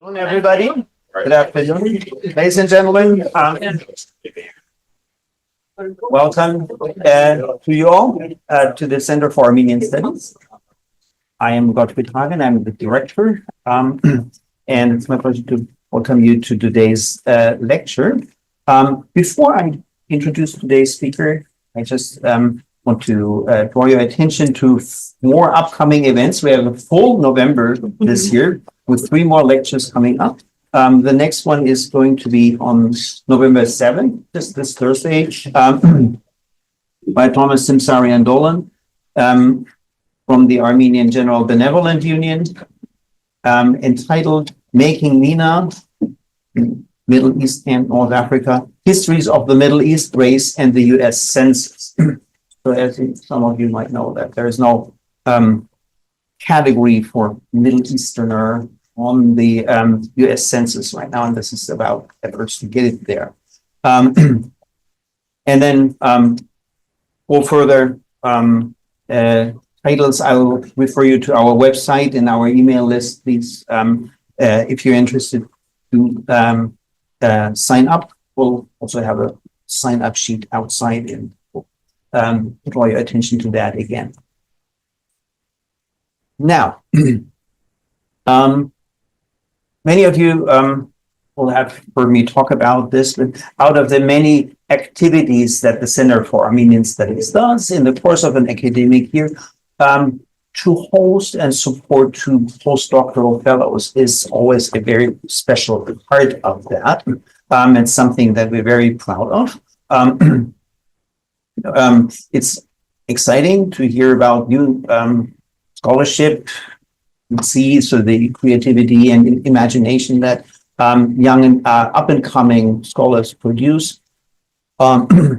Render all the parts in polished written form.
Hello, everybody. Good afternoon, ladies and gentlemen. Welcome to you all to the Center for Armenian Studies. I am Gottfried Hagen. I'm the director, and it's my pleasure to welcome you to today's lecture. Before I introduce today's speaker, I just want to draw your attention to more upcoming events. We have a full November this year with 3 more lectures coming up. The next one is going to be on November 7th, just this Thursday, by Thomas Simsarian Dolan from the Armenian General Benevolent Union, entitled Making MENA, Middle East and North Africa, Histories of the Middle East, Race, and the U.S. Census. So as some of you might know, that there is no category for Middle Easterner on the U.S. Census right now, and this is about efforts to get it there. And then for further titles, I will refer you to our website and our email list. Please, if you're interested to sign up, we'll also have a sign-up sheet outside, and draw your attention to that again. Now, many of you will have heard me talk about this, but out of the many activities that the Center for Armenian Studies does in the course of an academic year, to host and support 2 postdoctoral fellows is always a very special part of that. It's something that we're very proud of. It's exciting to hear about new scholarship, see the creativity and imagination that young and up-and-coming scholars produce, how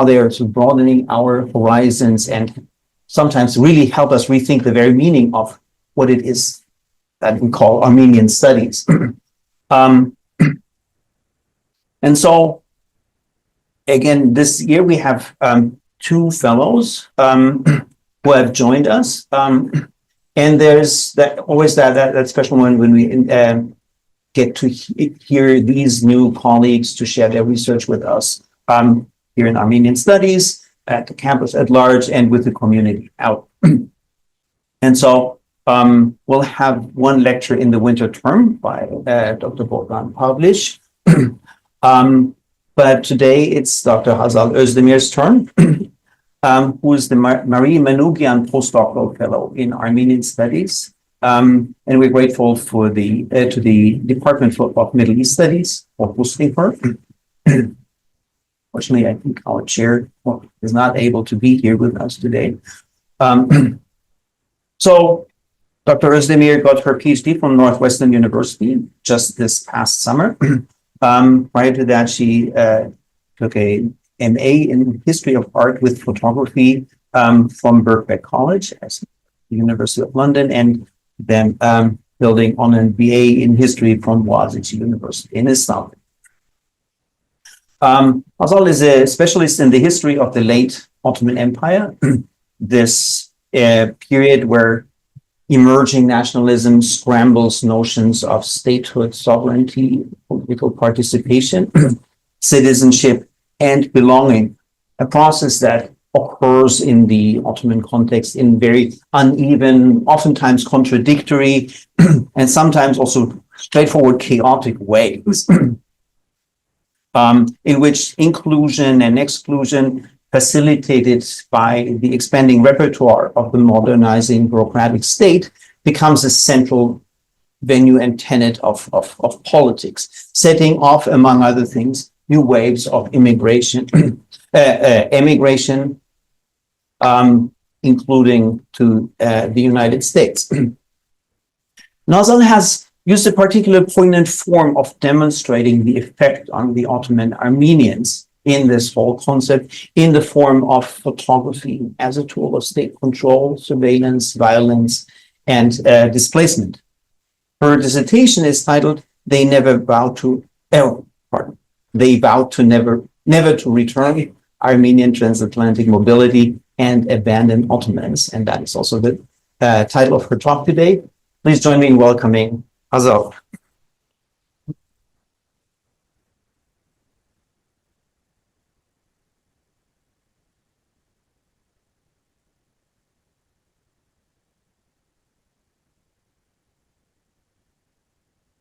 they are broadening our horizons and sometimes really help us rethink the very meaning of what it is that we call Armenian studies. And so, again, this year we have 2 fellows who have joined us. And there's always that special moment when we get to hear these new colleagues to share their research with us here in Armenian Studies, at the campus at large, and with the community out. And so we'll have 1 lecture in the winter term by Dr. Bogdan Pavlich. But today it's Dr. Hazal Özdemir's turn, who is the Marie Manoogian Postdoctoral Fellow in Armenian Studies. And we're grateful for to the Department of Middle East Studies for hosting her. Fortunately, I think our chair is not able to be here with us today. So Dr. Özdemir got her PhD from Northwestern University just this past summer. Prior to that, she took a MA in History of Art with Photography from Birkbeck College at the University of London, and then building on an BA in History from Boğaziçi University in Istanbul. Hazal is a specialist in the history of the late Ottoman Empire, this period where emerging nationalism scrambles notions of statehood, sovereignty, political participation, citizenship, and belonging, a process that occurs in the Ottoman context in very uneven, oftentimes contradictory, and sometimes also straightforward chaotic ways, in which inclusion and exclusion, facilitated by the expanding repertoire of the modernizing bureaucratic state, becomes a central venue and tenet of politics, setting off, among other things, new waves of immigration, emigration, including to the United States. Hazal has used a particular poignant form of demonstrating the effect on the Ottoman Armenians in this whole concept in the form of photography as a tool of state control, surveillance, violence, and displacement. Her dissertation is titled They Vowed to Never to Return, Armenian Transatlantic Mobility and Abandon Ottomans. And that is also the title of her talk today. Please join me in welcoming Hazal.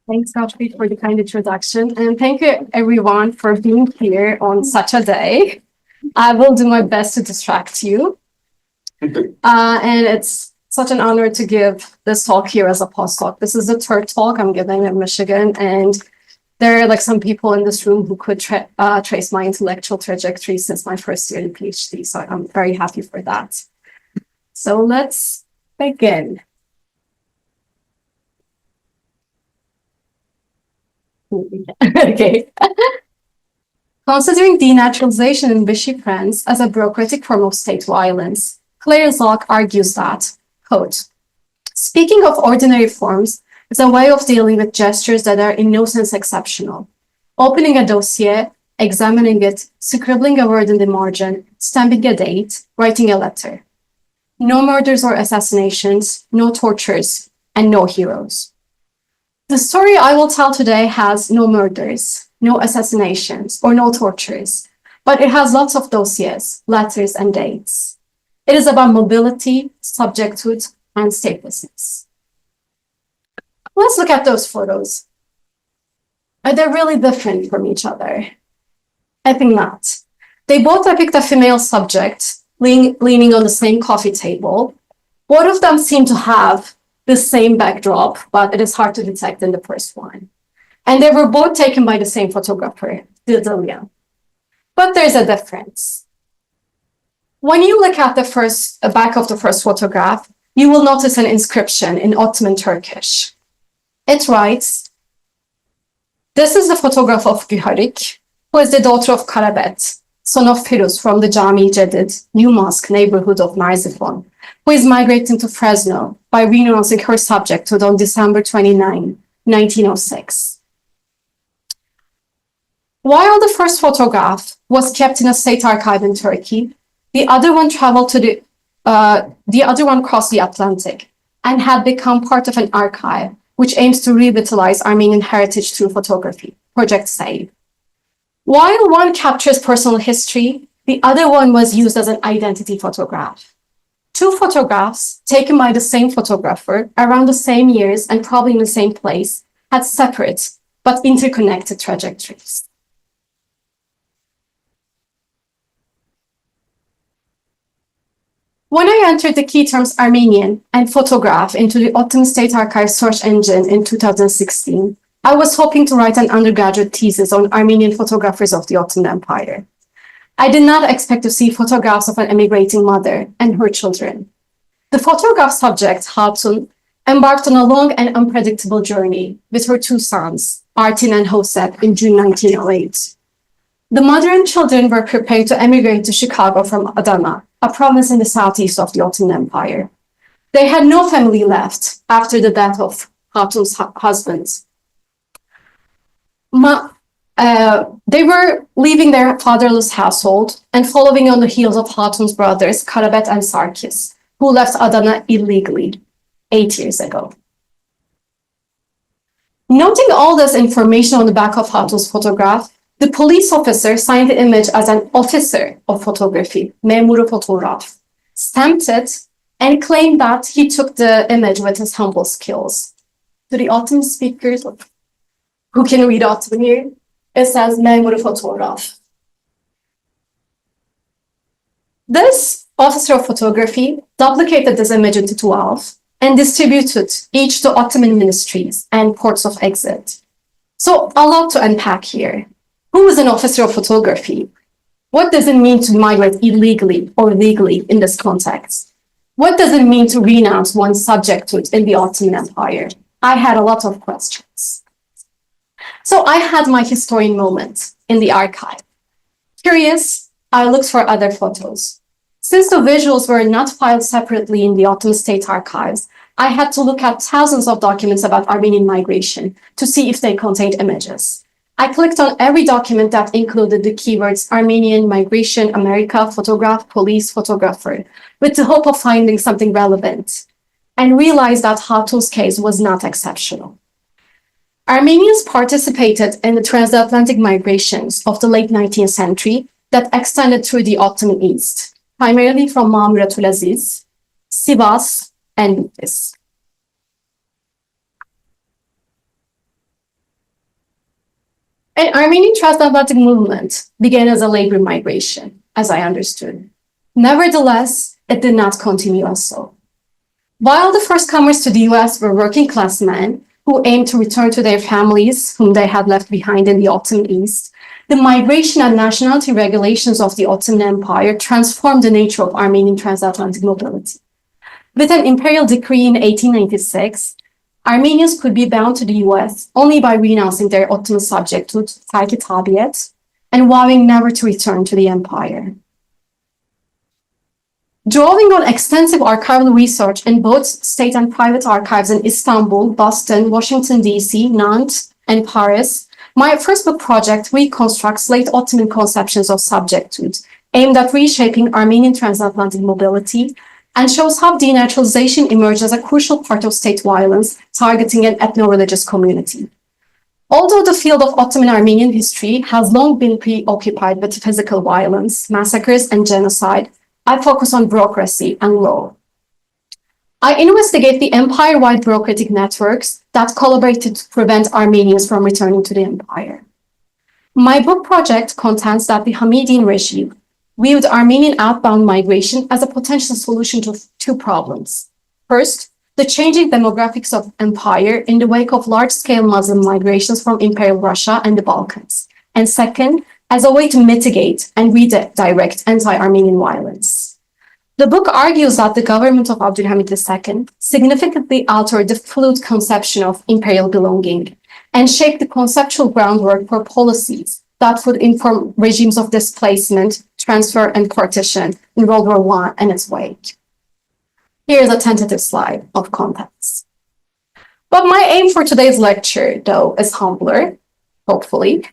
Thanks, Gottfried, for the kind introduction. And thank you, everyone, for being here on such a day. I will do my best to distract you. And it's such an honor to give this talk here as a postdoc. This is the third talk I'm giving in Michigan. And there are like some people in this room who could trace my intellectual trajectory since my first year in PhD. So I'm very happy for that. So let's begin. Okay. Considering denaturalization in Vichy France as a bureaucratic form of state violence, Claire Zach argues that, quote, speaking of ordinary forms, it's a way of dealing with gestures that are in no sense exceptional. Opening a dossier, examining it, scribbling a word in the margin, stamping a date, writing a letter. No murders or assassinations, no tortures, and no heroes. The story I will tell today has no murders, no assassinations, or no tortures, but it has lots of dossiers, letters, and dates. It is about mobility, subjecthood, and statelessness. Let's look at those photos. Are they really different from each other? I think not. They both depict a female subject leaning on the same coffee table. Both of them seem to have the same backdrop, but it is hard to detect in the first one. And they were both taken by the same photographer, Dilya. But there's a difference. When you look at the back of the first photograph, you will notice an inscription in Ottoman Turkish. It writes, "This is the photograph of Güharik, who is the daughter of Karabet, son of Firuz from the Cami Cedid, New Mosque neighborhood of Merzifon, who is migrating to Fresno by renouncing her subjecthood on December 29, 1906. While the first photograph was kept in a state archive in Turkey, the other one crossed the Atlantic and had become part of an archive which aims to revitalize Armenian heritage through photography, Project SAVE. While one captures personal history, the other one was used as an identity photograph. Two photographs taken by the same photographer around the same years and probably in the same place had separate but interconnected trajectories. When I entered the key terms Armenian and photograph into the Ottoman State Archive search engine in 2016, I was hoping to write an undergraduate thesis on Armenian photographers of the Ottoman Empire. I did not expect to see photographs of an emigrating mother and her children. The photograph subject, Hatun, embarked on a long and unpredictable journey with her two sons, Artin and Hosep, in June 1908. The mother and children were preparing to emigrate to Chicago from Adana, a province in the southeast of the Ottoman Empire. They had no family left after the death of Hatun's husband. They were leaving their fatherless household and following on the heels of Hatun's brothers, Karabet and Sarkis, who left Adana illegally 8 years ago. Noting all this information on the back of Hatun's photograph, the police officer signed the image as an officer of photography, memuru fotoğraf, stamped it, and claimed that he took the image with his humble skills. To the Ottoman speakers who can read Ottoman here, it says memuru fotoğraf. This officer of photography duplicated this image into 12 and distributed each to Ottoman ministries and ports of exit. So a lot to unpack here. Who is an officer of photography? What does it mean to migrate illegally or legally in this context? What does it mean to renounce one's subjecthood in the Ottoman Empire? I had a lot of questions. So I had my historian moment in the archive. Curious, I looked for other photos. Since the visuals were not filed separately in the Ottoman State Archives, I had to look at thousands of documents about Armenian migration to see if they contained images. I clicked on every document that included the keywords Armenian migration, America, photograph, police, photographer, with the hope of finding something relevant, and realized that Hatun's case was not exceptional. Armenians participated in the transatlantic migrations of the late 19th century that extended through the Ottoman East, primarily from Mamre-Tulaziz, Sivas, and Bitlis. An Armenian transatlantic movement began as a labor migration, as I understood. Nevertheless, it did not continue as so. While the first comers to the US were working class men who aimed to return to their families whom they had left behind in the Ottoman East, the migration and nationality regulations of the Ottoman Empire transformed the nature of Armenian transatlantic mobility. With an imperial decree in 1896, Armenians could be bound to the US only by renouncing their Ottoman subjecthood, terk-i tabiyet, and vowing never to return to the empire. Drawing on extensive archival research in both state and private archives in Istanbul, Boston, Washington, D.C., Nantes, and Paris, my first book project reconstructs late Ottoman conceptions of subjecthood, aimed at reshaping Armenian transatlantic mobility, and shows how denaturalization emerged as a crucial part of state violence targeting an ethno-religious community. Although the field of Ottoman Armenian history has long been preoccupied with physical violence, massacres, and genocide, I focus on bureaucracy and law. I investigate the empire-wide bureaucratic networks that collaborated to prevent Armenians from returning to the empire. My book project contends that the Hamidian regime viewed Armenian outbound migration as a potential solution to two problems. First, the changing demographics of empire in the wake of large-scale Muslim migrations from Imperial Russia and the Balkans. And second, as a way to mitigate and redirect anti-Armenian violence. The book argues that the government of Abdülhamid II significantly altered the fluid conception of imperial belonging and shaped the conceptual groundwork for policies that would inform regimes of displacement, transfer, and partition in World War I and its wake. Here's a tentative slide of contents. But my aim for today's lecture, though, is humbler, hopefully.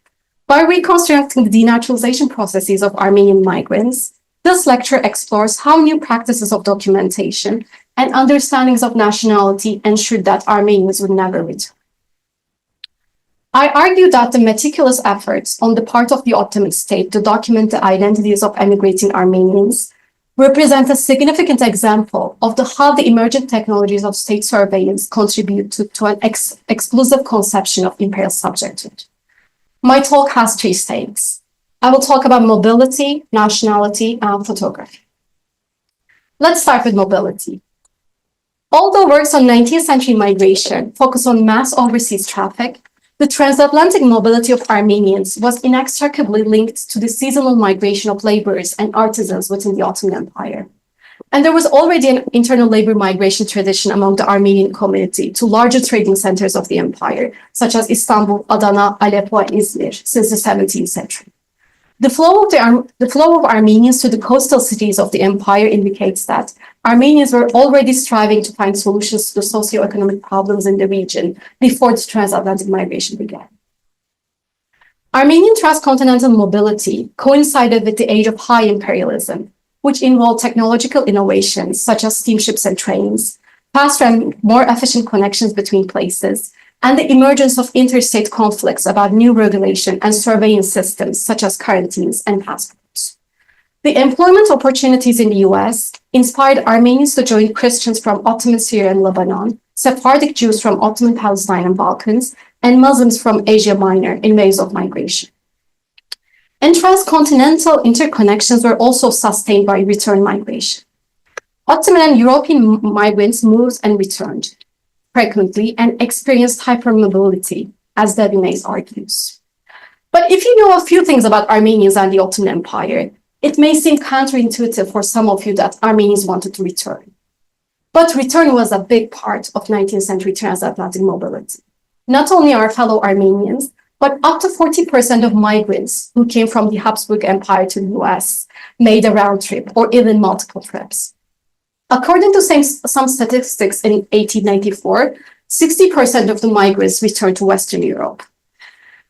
By reconstructing the denaturalization processes of Armenian migrants, this lecture explores how new practices of documentation and understandings of nationality ensured that Armenians would never return. I argue that the meticulous efforts on the part of the Ottoman state to document the identities of emigrating Armenians represent a significant example of how the emergent technologies of state surveillance contribute to an exclusive conception of imperial subjecthood. My talk has three stakes. I will talk about mobility, nationality, and photography. Let's start with mobility. Although works on 19th century migration focus on mass overseas traffic, the transatlantic mobility of Armenians was inextricably linked to the seasonal migration of laborers and artisans within the Ottoman Empire. And there was already an internal labor migration tradition among the Armenian community to larger trading centers of the empire, such as Istanbul, Adana, Aleppo, and Izmir, since the 17th century. The flow of Armenians to the coastal cities of the empire indicates that Armenians were already striving to find solutions to the socioeconomic problems in the region before the transatlantic migration began. Armenian transcontinental mobility coincided with the age of high imperialism, which involved technological innovations such as steamships and trains, faster and more efficient connections between places, and the emergence of interstate conflicts about new regulation and surveillance systems such as quarantines and passports. The employment opportunities in the US inspired Armenians to join Christians from Ottoman Syria and Lebanon, Sephardic Jews from Ottoman Palestine and Balkans, and Muslims from Asia Minor in waves of migration. And transcontinental interconnections were also sustained by return migration. Ottoman and European migrants moved and returned frequently and experienced hypermobility, as Devinez argues. But if you know a few things about Armenians and the Ottoman Empire, it may seem counterintuitive for some of you that Armenians wanted to return. But return was a big part of 19th century transatlantic mobility. Not only our fellow Armenians, but up to 40% of migrants who came from the Habsburg Empire to the US made a round trip or even multiple trips. According to some statistics in 1894, 60% of the migrants returned to Western Europe.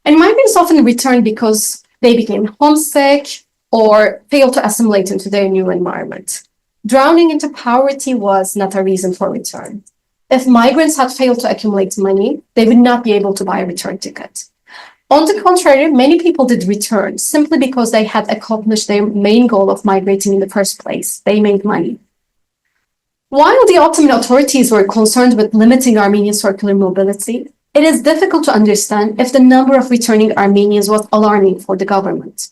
And migrants often returned because they became homesick or failed to assimilate into their new environment. Drowning into poverty was not a reason for return. If migrants had failed to accumulate money, they would not be able to buy a return ticket. On the contrary, many people did return simply because they had accomplished their main goal of migrating in the first place. They made money. While the Ottoman authorities were concerned with limiting Armenian circular mobility, it is difficult to understand if the number of returning Armenians was alarming for the government.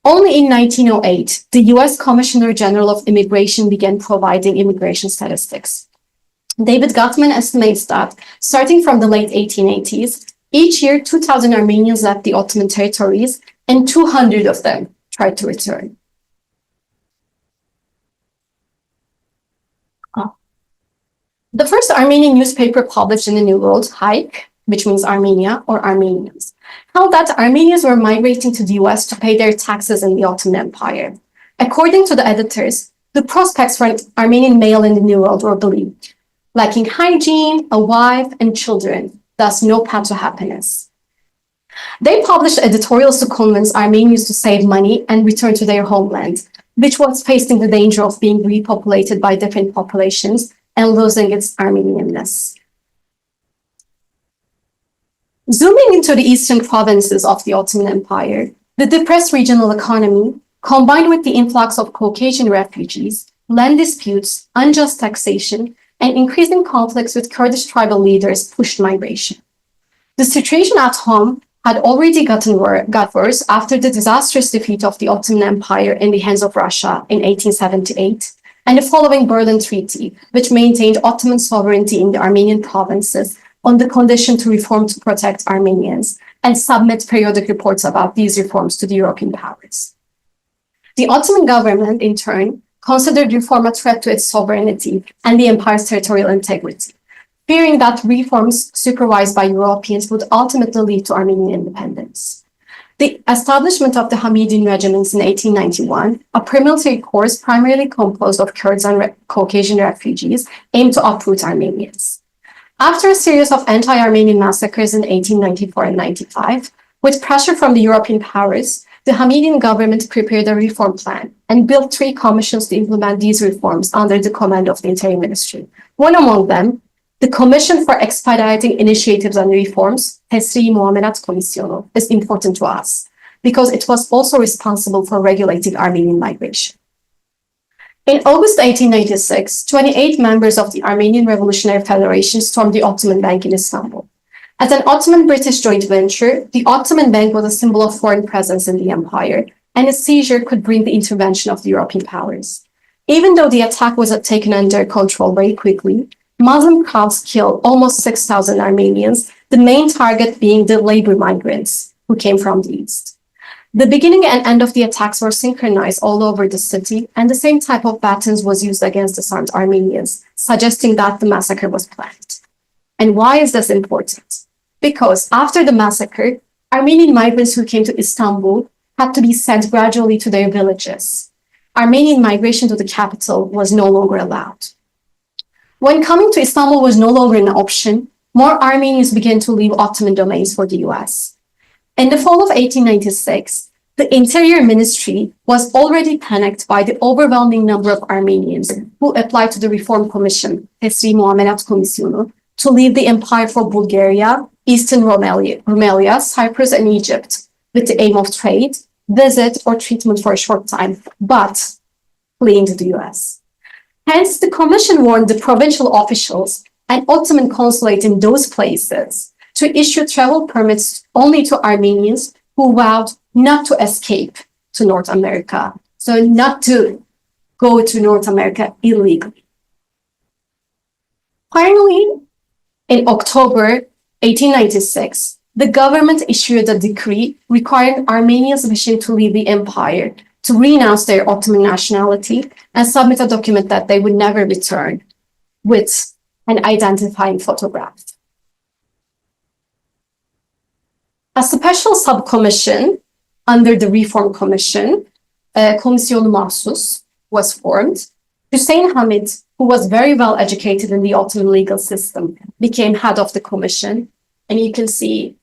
Only in 1908, the US Commissioner General of Immigration began providing immigration statistics. David Gutman estimates that, starting from the late 1880s, each year 2,000 Armenians left the Ottoman territories and 200 of them tried to return. The first Armenian newspaper published in the New World, Haik, which means Armenia or Armenians, held that Armenians were migrating to the US to pay their taxes in the Ottoman Empire. According to the editors, the prospects for an Armenian male in the New World were bleak, lacking hygiene, a wife, and children, thus no path to happiness. They published editorials to convince Armenians to save money and return to their homeland, which was facing the danger of being repopulated by different populations and losing its Armenianness. Zooming into the eastern provinces of the Ottoman Empire, the depressed regional economy, combined with the influx of Caucasian refugees, land disputes, unjust taxation, and increasing conflicts with Kurdish tribal leaders pushed migration. The situation at home had already got worse after the disastrous defeat of the Ottoman Empire in the hands of Russia in 1878, and the following Berlin Treaty, which maintained Ottoman sovereignty in the Armenian provinces on the condition to reform to protect Armenians and submit periodic reports about these reforms to the European powers. The Ottoman government, in turn, considered reform a threat to its sovereignty and the empire's territorial integrity, fearing that reforms supervised by Europeans would ultimately lead to Armenian independence. The establishment of the Hamidian regiments in 1891, a paramilitary corps primarily composed of Kurds and Caucasian refugees, aimed to uproot Armenians. After a series of anti-Armenian massacres in 1894 and 95, with pressure from the European powers, the Hamidian government prepared a reform plan and built 3 commissions to implement these reforms under the command of the Interior Ministry. One among them, the Commission for Expediting Initiatives and Reforms, Tesri Muamelat Komisyonu, is important to us because it was also responsible for regulating Armenian migration. In August 1896, 28 members of the Armenian Revolutionary Federation stormed the Ottoman Bank in Istanbul. As an Ottoman-British joint venture, the Ottoman Bank was a symbol of foreign presence in the empire, and a seizure could bring the intervention of the European powers. Even though the attack was taken under control very quickly, Muslim crowds killed almost 6,000 Armenians, the main target being the labor migrants who came from the east. The beginning and end of the attacks were synchronized all over the city, and the same type of batons was used against disarmed Armenians, suggesting that the massacre was planned. And why is this important? Because after the massacre, Armenian migrants who came to Istanbul had to be sent gradually to their villages. Armenian migration to the capital was no longer allowed. When coming to Istanbul was no longer an option, more Armenians began to leave Ottoman domains for the US. In the fall of 1896, the Interior Ministry was already panicked by the overwhelming number of Armenians who applied to the Reform Commission, Tesri Muamelat Komisyonu, to leave the empire for Bulgaria, Eastern Rumelia, Cyprus, and Egypt, with the aim of trade, visit, or treatment for a short time, but fleeing to the US. Hence, the commission warned the provincial officials and Ottoman consulate in those places to issue travel permits only to Armenians who vowed not to escape to North America, so not to go to North America illegally. Finally, in October 1896, the government issued a decree requiring Armenians wishing to leave the empire to renounce their Ottoman nationality and submit a document that they would never return with an identifying photograph. A special subcommission under the Reform Commission, Komisyonu Mahsus, was formed. Hussein Hamid, who was very well educated in the Ottoman legal system, became head of the commission, and you can see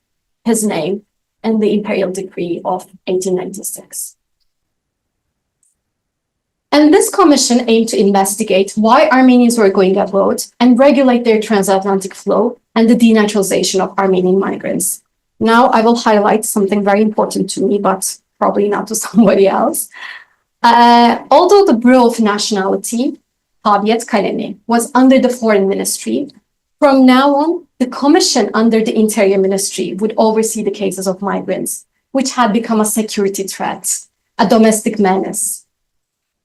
his name in the Imperial Decree of 1896. And This commission aimed to investigate why Armenians were going abroad and regulate their transatlantic flow and the denaturalization of Armenian migrants. Now I will highlight something very important to me, but probably not to somebody else. Although the Bureau of Nationality, Tabiyet Kalemi, was under the Foreign Ministry, from now on, the commission under the Interior Ministry would oversee the cases of migrants, which had become a security threat, a domestic menace,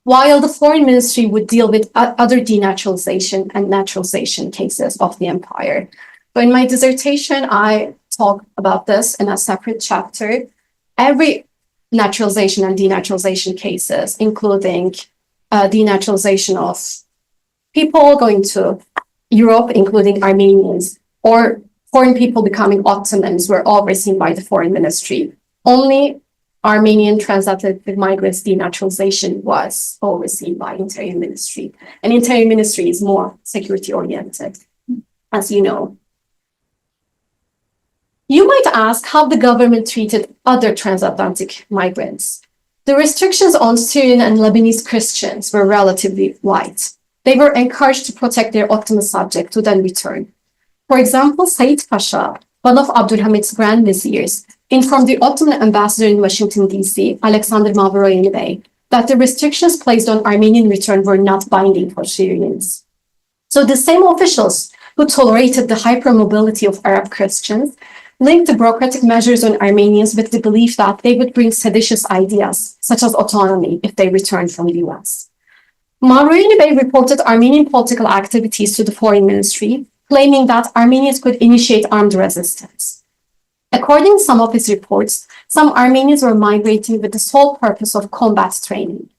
while the Foreign Ministry would deal with other denaturalization and naturalization cases of the empire. But in my dissertation, I talk about this in a separate chapter. Every naturalization and denaturalization cases, including denaturalization of people going to Europe, including Armenians, or foreign people becoming Ottomans, were overseen by the Foreign Ministry. Only Armenian transatlantic migrants denaturalization was overseen by Interior Ministry. And Interior Ministry is more security oriented, as you know. You might ask how the government treated other transatlantic migrants. The restrictions on Syrian and Lebanese Christians were relatively light. They were encouraged to protect their Ottoman subjects to then return. For example, Said Pasha, one of Abdülhamid's grand viziers, informed the Ottoman ambassador in Washington, D.C., Alexander Mavroyan Bey, that the restrictions placed on Armenian return were not binding for Syrians. So the same officials who tolerated the hypermobility of Arab Christians linked the bureaucratic measures on Armenians with the belief that they would bring seditious ideas, such as autonomy, if they returned from the US. Mavroyan Bey reported Armenian political activities to the Foreign Ministry, claiming that Armenians could initiate armed resistance. According to some of his reports, some Armenians were migrating with the sole purpose of combat training.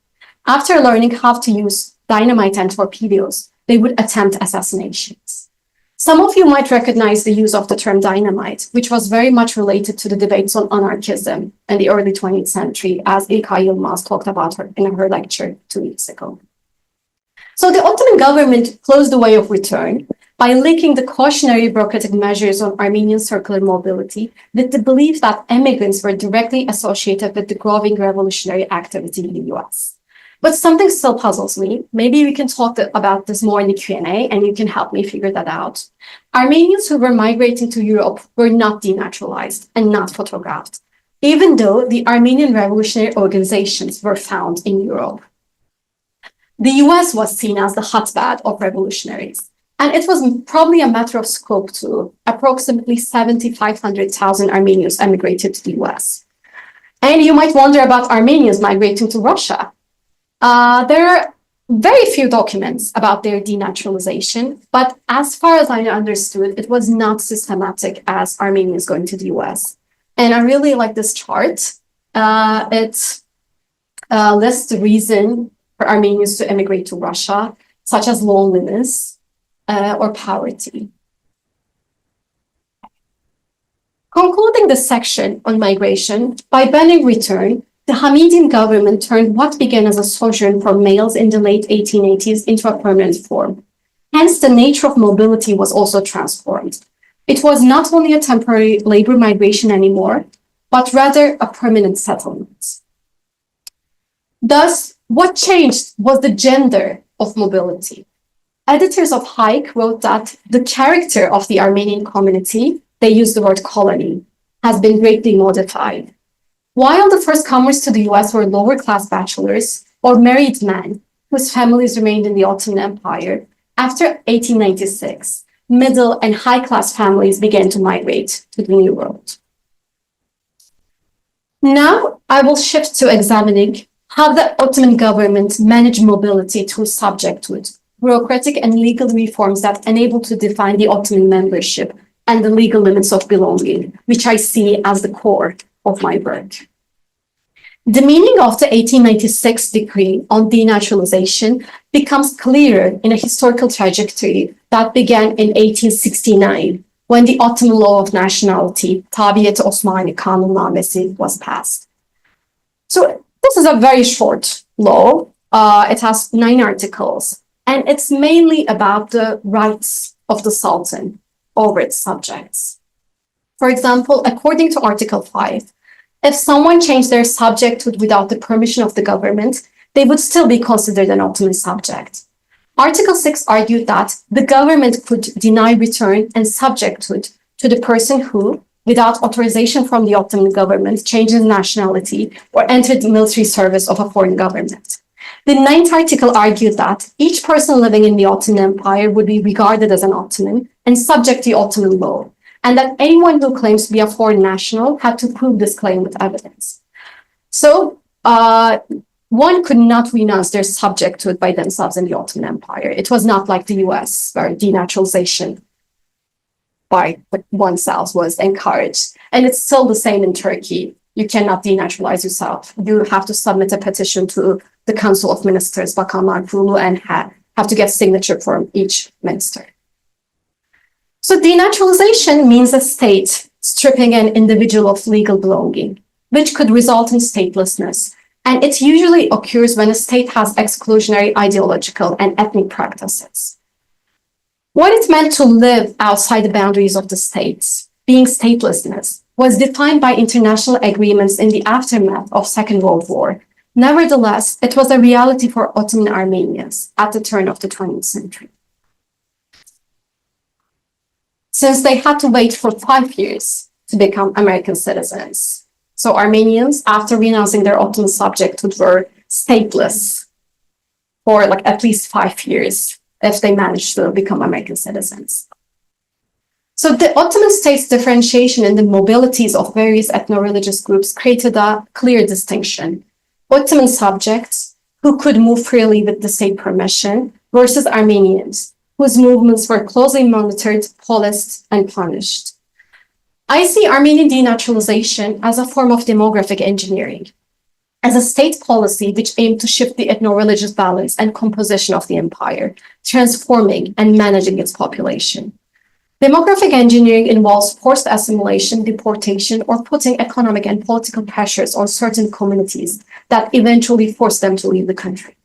After learning how to use dynamite and torpedoes, they would attempt assassinations. Some of you might recognize the use of the term dynamite, which was very much related to the debates on anarchism in the early 20th century, as İlkay Yılmaz talked about in her lecture 2 weeks ago. So the Ottoman government closed the way of return by linking the cautionary bureaucratic measures on Armenian circular mobility with the belief that immigrants were directly associated with the growing revolutionary activity in the US. But something still puzzles me. Maybe we can talk about this more in the Q&A and you can help me figure that out. Armenians who were migrating to Europe were not denaturalized and not photographed, even though the Armenian revolutionary organizations were found in Europe. The US was seen as the hotbed of revolutionaries. And it was probably a matter of scope too. Approximately 7,500,000 Armenians emigrated to the US. And you might wonder about Armenians migrating to Russia. There are very few documents about their denaturalization, but as far as I understood, it was not systematic as Armenians going to the US. And I really like this chart. It lists the reason for Armenians to emigrate to Russia, such as loneliness, or poverty. Concluding this section on migration, by banning return, the Hamidian government turned what began as a sojourn for males in the late 1880s into a permanent form. Hence, the nature of mobility was also transformed. It was not only a temporary labor migration anymore, but rather a permanent settlement. Thus, what changed was the gender of mobility. Editors of Haik wrote that the character of the Armenian community, they used the word colony, has been greatly modified. While the first comers to the US were lower class bachelors or married men whose families remained in the Ottoman Empire, after 1896, middle and high class families began to migrate to the New World. Now I will shift to examining how the Ottoman government managed mobility through subjecthood, bureaucratic and legal reforms that enable to define the Ottoman membership and the legal limits of belonging, which I see as the core of my work. The meaning of the 1896 decree on denaturalization becomes clearer in a historical trajectory that began in 1869, when the Ottoman Law of Nationality, Tabiyet Osmani Kanunnamesi, was passed. So this is a very short law. It has 9 articles. And it's mainly about the rights of the Sultan over its subjects. For example, according to Article 5, if someone changed their subjecthood without the permission of the government, they would still be considered an Ottoman subject. Article 6 argued that the government could deny return and subjecthood to the person who, without authorization from the Ottoman government, changes nationality or entered the military service of a foreign government. The ninth article argued that each person living in the Ottoman Empire would be regarded as an Ottoman and subject to Ottoman law, and that anyone who claims to be a foreign national had to prove this claim with evidence. So one could not renounce their subjecthood by themselves in the Ottoman Empire. It was not like the US, where denaturalization by oneself was encouraged. And it's still the same in Turkey. You cannot denaturalize yourself. You have to submit a petition to the Council of Ministers, Bakanlar Kurulu, and have to get signature from each minister. So denaturalization means a state stripping an individual of legal belonging, which could result in statelessness. And it usually occurs when a state has exclusionary ideological and ethnic practices. What it meant to live outside the boundaries of the states, being statelessness, was defined by international agreements in the aftermath of Second World War. Nevertheless, it was a reality for Ottoman Armenians at the turn of the 20th century. Since they had to wait for 5 years to become American citizens. So Armenians, after renouncing their Ottoman subjecthood, were stateless for at least 5 years if they managed to become American citizens. So the Ottoman state's differentiation in the mobilities of various ethno-religious groups created a clear distinction. Ottoman subjects who could move freely with the state permission versus Armenians, whose movements were closely monitored, policed, and punished. I see Armenian denaturalization as a form of demographic engineering, as a state policy which aimed to shift the ethno-religious balance and composition of the empire, transforming and managing its population. Demographic engineering involves forced assimilation, deportation, or putting economic and political pressures on certain communities that eventually force them to leave the country.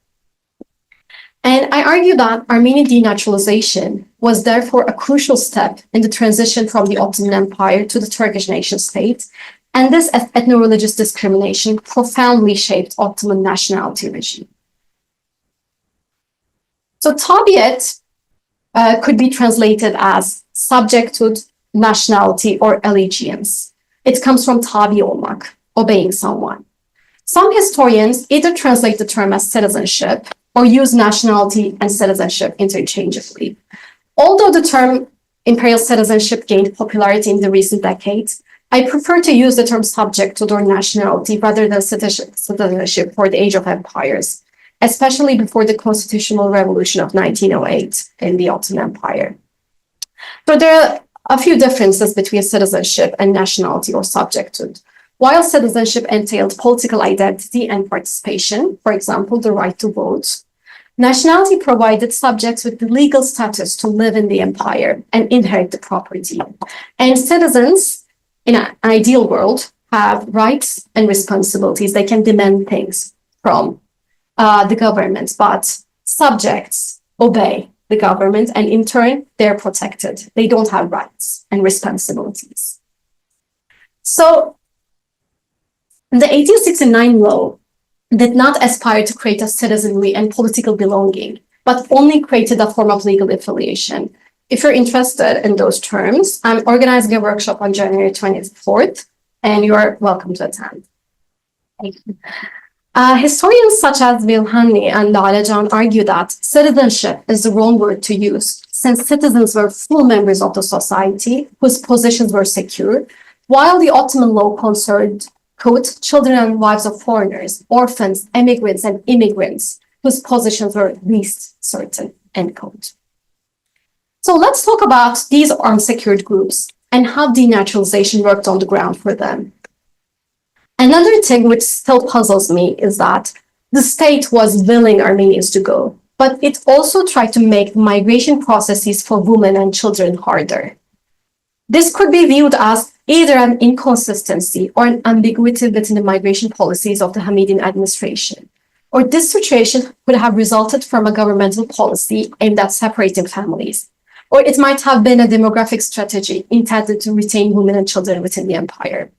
And I argue that Armenian denaturalization was therefore a crucial step in the transition from the Ottoman Empire to the Turkish nation state, and this ethno-religious discrimination profoundly shaped Ottoman nationality regime. So tabiat could be translated as subjecthood, nationality, or allegiance. It comes from tabi olmak, obeying someone. Some historians either translate the term as citizenship or use nationality and citizenship interchangeably. Although the term imperial citizenship gained popularity in the recent decades, I prefer to use the term subjecthood or nationality rather than citizenship for the age of empires, especially before the constitutional revolution of 1908 in the Ottoman Empire. So there are a few differences between citizenship and nationality or subjecthood. While citizenship entailed political identity and participation, for example, the right to vote, nationality provided subjects with the legal status to live in the empire and inherit the property. And citizens, in an ideal world, have rights and responsibilities. They can demand things from the government, but subjects obey the government, and in turn, they're protected. They don't have rights and responsibilities. So the 1869 law did not aspire to create a citizenry and political belonging, but only created a form of legal affiliation. If you're interested in those terms, I'm organizing a workshop on January 24th, and you're welcome to attend. Thank you. Historians such as Vilhani and Lalecan argue that citizenship is the wrong word to use, since citizens were full members of the society whose positions were secure, while the Ottoman law concerned, quote, children and wives of foreigners, orphans, emigrants, and immigrants whose positions were least certain, end quote. So let's talk about these unsecured groups and how denaturalization worked on the ground for them. Another thing which still puzzles me is that the state was willing Armenians to go, but it also tried to make migration processes for women and children harder. This could be viewed as either an inconsistency or an ambiguity within the migration policies of the Hamidian administration, or this situation could have resulted from a governmental policy aimed at separating families, or it might have been a demographic strategy intended to retain women and children within the empire.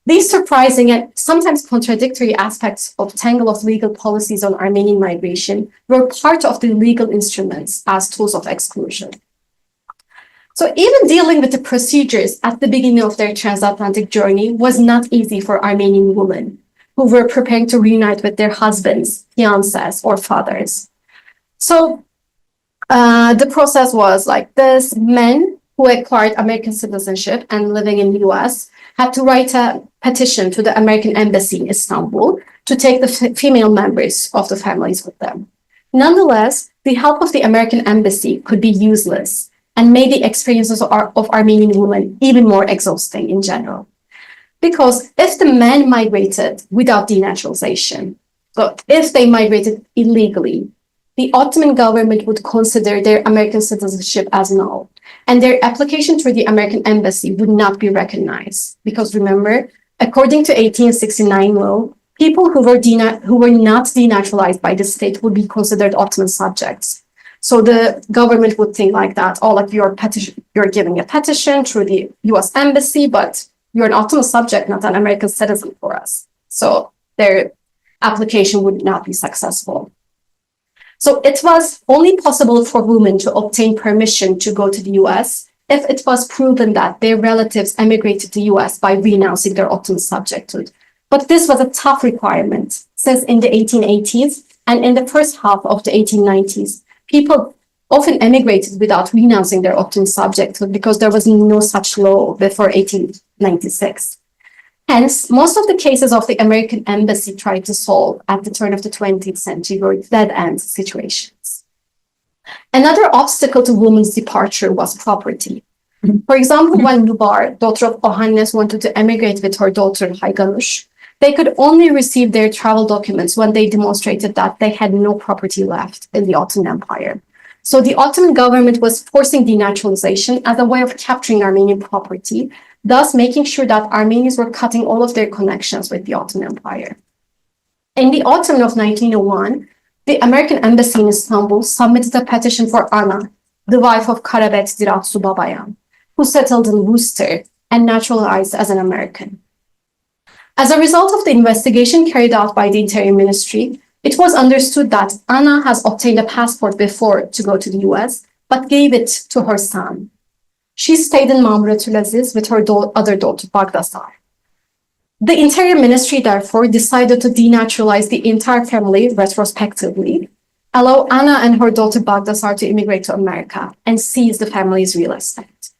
These surprising and sometimes contradictory aspects of tangle of legal policies on Armenian migration were part of the legal instruments as tools of exclusion. So even dealing with the procedures at the beginning of their transatlantic journey was not easy for Armenian women who were preparing to reunite with their husbands, fiancés, or fathers. So the process was like this. Men who acquired American citizenship and living in the US had to write a petition to the American embassy in Istanbul to take the female members of the families with them. Nonetheless, the help of the American embassy could be useless and made the experiences of Armenian women even more exhausting in general. Because if the men migrated without denaturalization, so if they migrated illegally, the Ottoman government would consider their American citizenship as null, and their application through the American embassy would not be recognized. Because remember, according to 1869 law, people who were not denaturalized by the state would be considered Ottoman subjects. So the government would think like that, oh, like you're giving a petition through the US embassy, but you're an Ottoman subject, not an American citizen for us. So their application would not be successful. So it was only possible for women to obtain permission to go to the US if it was proven that their relatives emigrated to the US by renouncing their Ottoman subjecthood. But this was a tough requirement, since in the 1880s and in the first half of the 1890s, people often emigrated without renouncing their Ottoman subjecthood because there was no such law before 1896. Hence, most of the cases of the American embassy tried to solve at the turn of the 20th century were dead-end situations. Another obstacle to women's departure was property. For example, when Nubar, daughter of Ohannes, wanted to emigrate with her daughter Hayganush, they could only receive their travel documents when they demonstrated that they had no property left in the Ottoman Empire. So the Ottoman government was forcing denaturalization as a way of capturing Armenian property, thus making sure that Armenians were cutting all of their connections with the Ottoman Empire. In the autumn of 1901, the American embassy in Istanbul submitted a petition for Anna, the wife of Karabet Diratsu Babayan, who settled in Worcester and naturalized as an American. As a result of the investigation carried out by the Interior Ministry, it was understood that Anna has obtained a passport before to go to the US, but gave it to her son. She stayed in Mamretulaziz with her other daughter, Bagdasar. The Interior Ministry, therefore, decided to denaturalize the entire family retrospectively, allow Anna and her daughter Bagdasar to immigrate to America, and seize the family's real estate.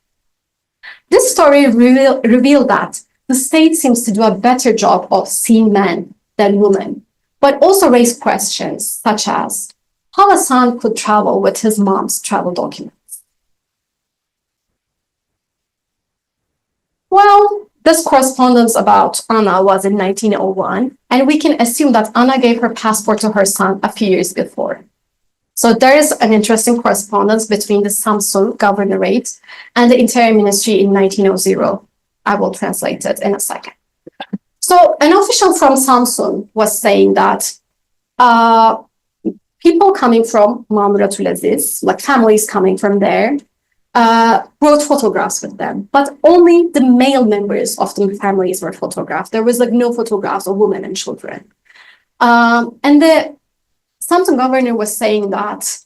This story revealed that the state seems to do a better job of seeing men than women, but also raised questions such as how a son could travel with his mom's travel documents. Well, this correspondence about Anna was in 1901, and we can assume that Anna gave her passport to her son a few years before. So there is an interesting correspondence between the Samsun Governorate and the Interior Ministry in 1900. I will translate it in a second. So an official from Samsun was saying that people coming from Mamretulaziz, like families coming from there, brought photographs with them, but only the male members of the families were photographed. There was like no photographs of women and children. And the Samsun governor was saying that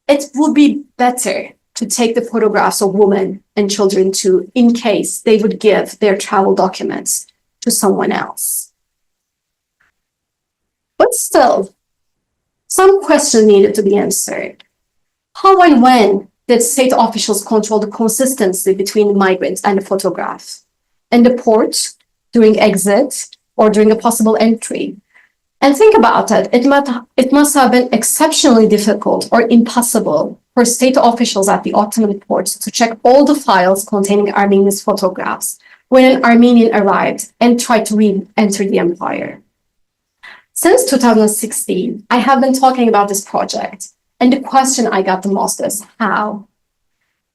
it would be better to take the photographs of women and children too, in case they would give their travel documents to someone else. But still, some questions needed to be answered. How and when did state officials control the consistency between the migrant and the photograph? In the port, during exit, or during a possible entry? And think about it, it must have been exceptionally difficult or impossible for state officials at the Ottoman ports to check all the files containing Armenians' photographs when an Armenian arrived and tried to re-enter the empire. Since 2016, I have been talking about this project, and the question I got the most is how?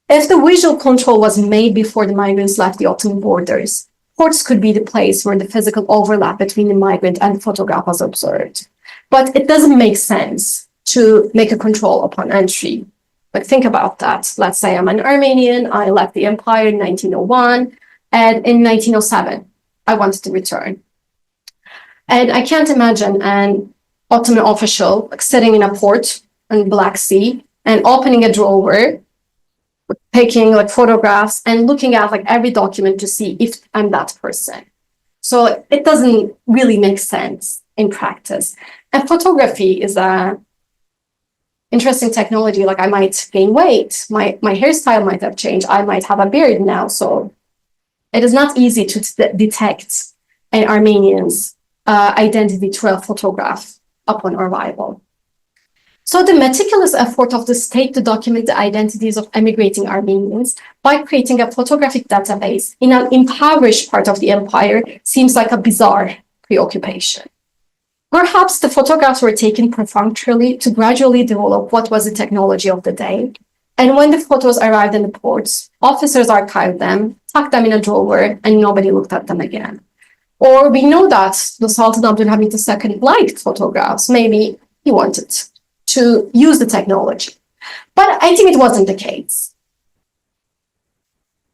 If the visual control was made before the migrants left the Ottoman borders, ports could be the place where the physical overlap between the migrant and the photograph was observed. But it doesn't make sense to make a control upon entry. Like, think about that. Let's say I'm an Armenian, I left the empire in 1901, and in 1907, I wanted to return. And I can't imagine an Ottoman official like, sitting in a port in the Black Sea and opening a drawer, taking like photographs and looking at like every document to see if I'm that person. So it doesn't really make sense in practice. And photography is a interesting technology. Like I might gain weight, my hairstyle might have changed, I might have a beard now. So it is not easy to detect an Armenian's identity through a photograph upon arrival. So the meticulous effort of the state to document the identities of emigrating Armenians by creating a photographic database in an impoverished part of the empire seems like a bizarre preoccupation. Perhaps the photographs were taken perfunctorily to gradually develop what was the technology of the day. And when the photos arrived in the ports, officers archived them, tucked them in a drawer, and nobody looked at them again. Or we know that the Sultan Abdülhamid II liked photographs. Maybe he wanted to use the technology. But I think it wasn't the case.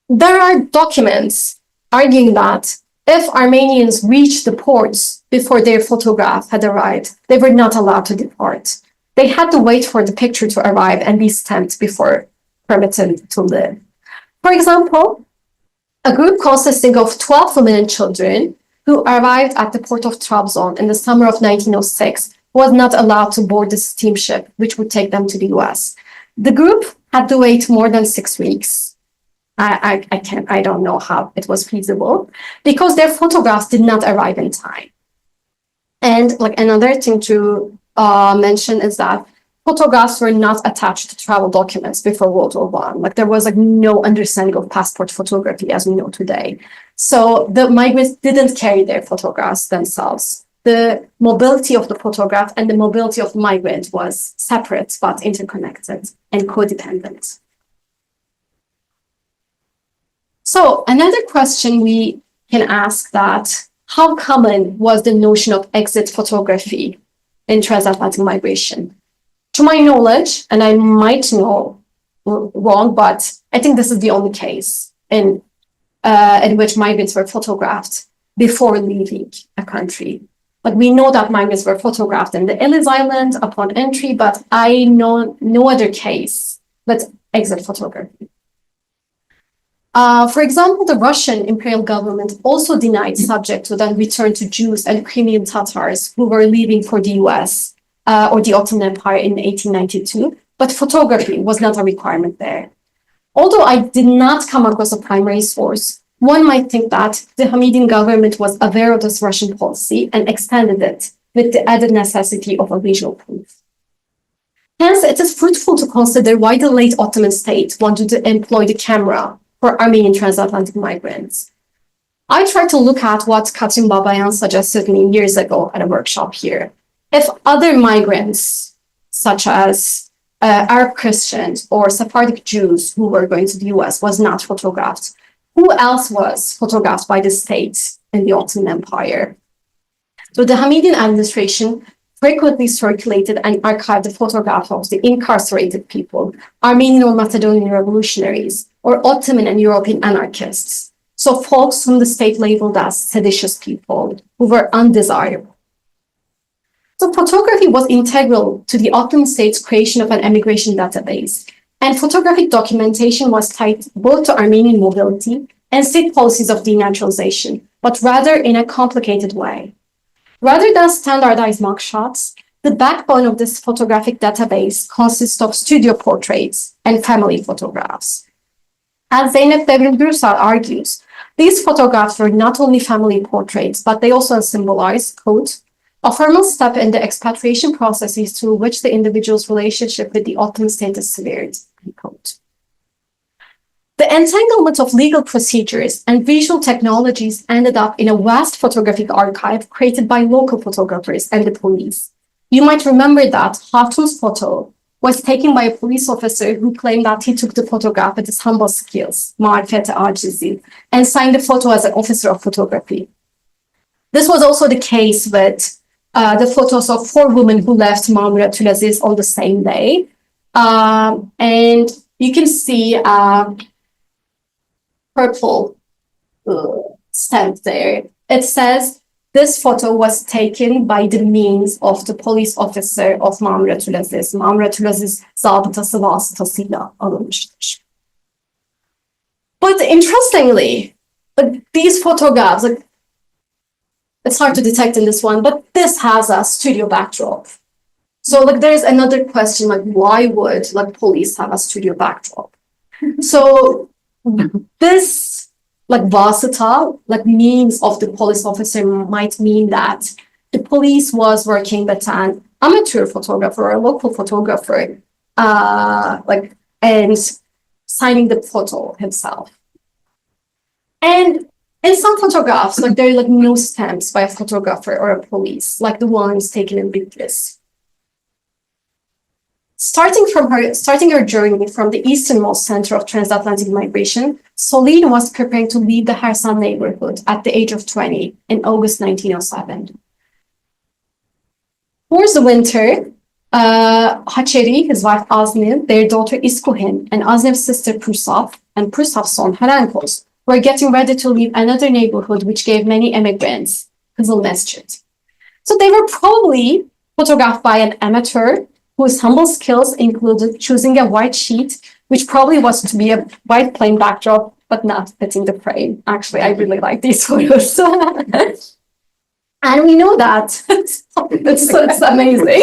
There are documents arguing that if Armenians reached the ports before their photograph had arrived, they were not allowed to depart. They had to wait for the picture to arrive and be stamped before permitted to live. For example, a group consisting of 12 women and children who arrived at the port of Trabzon in the summer of 1906 was not allowed to board the steamship, which would take them to the US. The group had to wait more than 6 weeks. I don't know how it was feasible because their photographs did not arrive in time. And like another thing to mention is that photographs were not attached to travel documents before World War I. Like there was like no understanding of passport photography as we know today. So the migrants didn't carry their photographs themselves. The mobility of the photograph and the mobility of the migrant was separate but interconnected and codependent. So another question we can ask that, how common was the notion of exit photography in transatlantic migration? To my knowledge, and I might know wrong, but I think this is the only case in which migrants were photographed before leaving a country. But we know that migrants were photographed in the Ellis Island upon entry, but I know no other case with exit photography. For example, the Russian imperial government also denied subject to then return to Jews and Crimean Tatars who were leaving for the US or the Ottoman Empire in 1892, but photography was not a requirement there. Although I did not come across a primary source, one might think that the Hamidian government was aware of this Russian policy and extended it with the added necessity of a visual proof. Hence, it is fruitful to consider why the late Ottoman state wanted to employ the camera for Armenian transatlantic migrants. I tried to look at what Katrin Babayan suggested me years ago at a workshop here. If other migrants, such as Arab Christians or Sephardic Jews who were going to the US was not photographed, who else was photographed by the state in the Ottoman Empire? So the Hamidian administration frequently circulated and archived the photographs of the incarcerated people, Armenian or Macedonian revolutionaries, or Ottoman and European anarchists. So folks whom the state labeled as seditious people who were undesirable. So photography was integral to the Ottoman state's creation of an emigration database, and photographic documentation was tied both to Armenian mobility and state policies of denaturalization, but rather in a complicated way. Rather than standardized mugshots, the backbone of this photographic database consists of studio portraits and family photographs. As Zeynep Devrim-Gürsel argues, these photographs were not only family portraits, but they also symbolize, quote, a formal step in the expatriation processes through which the individual's relationship with the Ottoman state is severed, unquote. The entanglement of legal procedures and visual technologies ended up in a vast photographic archive created by local photographers and the police. You might remember that Hatun's photo was taken by a police officer who claimed that he took the photograph with his humble skills, marifet-i acizi, and signed the photo as an officer of photography. This was also the case with the photos of 4 women who left Mamre Tulaziz on the same day. And you can see purple stamp there. it says this photo was taken by the means of the police officer of Mamretül Aziz. Mamretül Aziz zabıtası vasıtasıyla alınmıştır. But interestingly, these photographs, it's hard to detect in this one, but this has a studio backdrop. So there's another question, why would police have a studio backdrop? So this vasıta, means of the police officer might mean that the police was working with an amateur photographer or a local photographer, and signing the photo himself. And in some photographs, there are no stamps by a photographer or a police, like the ones taken in Bitlis. Starting her journey from the easternmost center of transatlantic migration, Soline was preparing to leave the Hazal neighborhood at the age of 20 in August 1907. Towards the winter, Hacheri, his wife Özdemir, their daughter Iskuhin, and Özdemir's sister Prusaf, and Prusaf's son Helenkos, were getting ready to leave another neighborhood which gave many immigrants, Hazal Mescid. So they were probably photographed by an amateur whose humble skills included choosing a white sheet, which probably was to be a white plain backdrop, but not fitting the frame. Actually, I really like these photos. And we know that. it's amazing.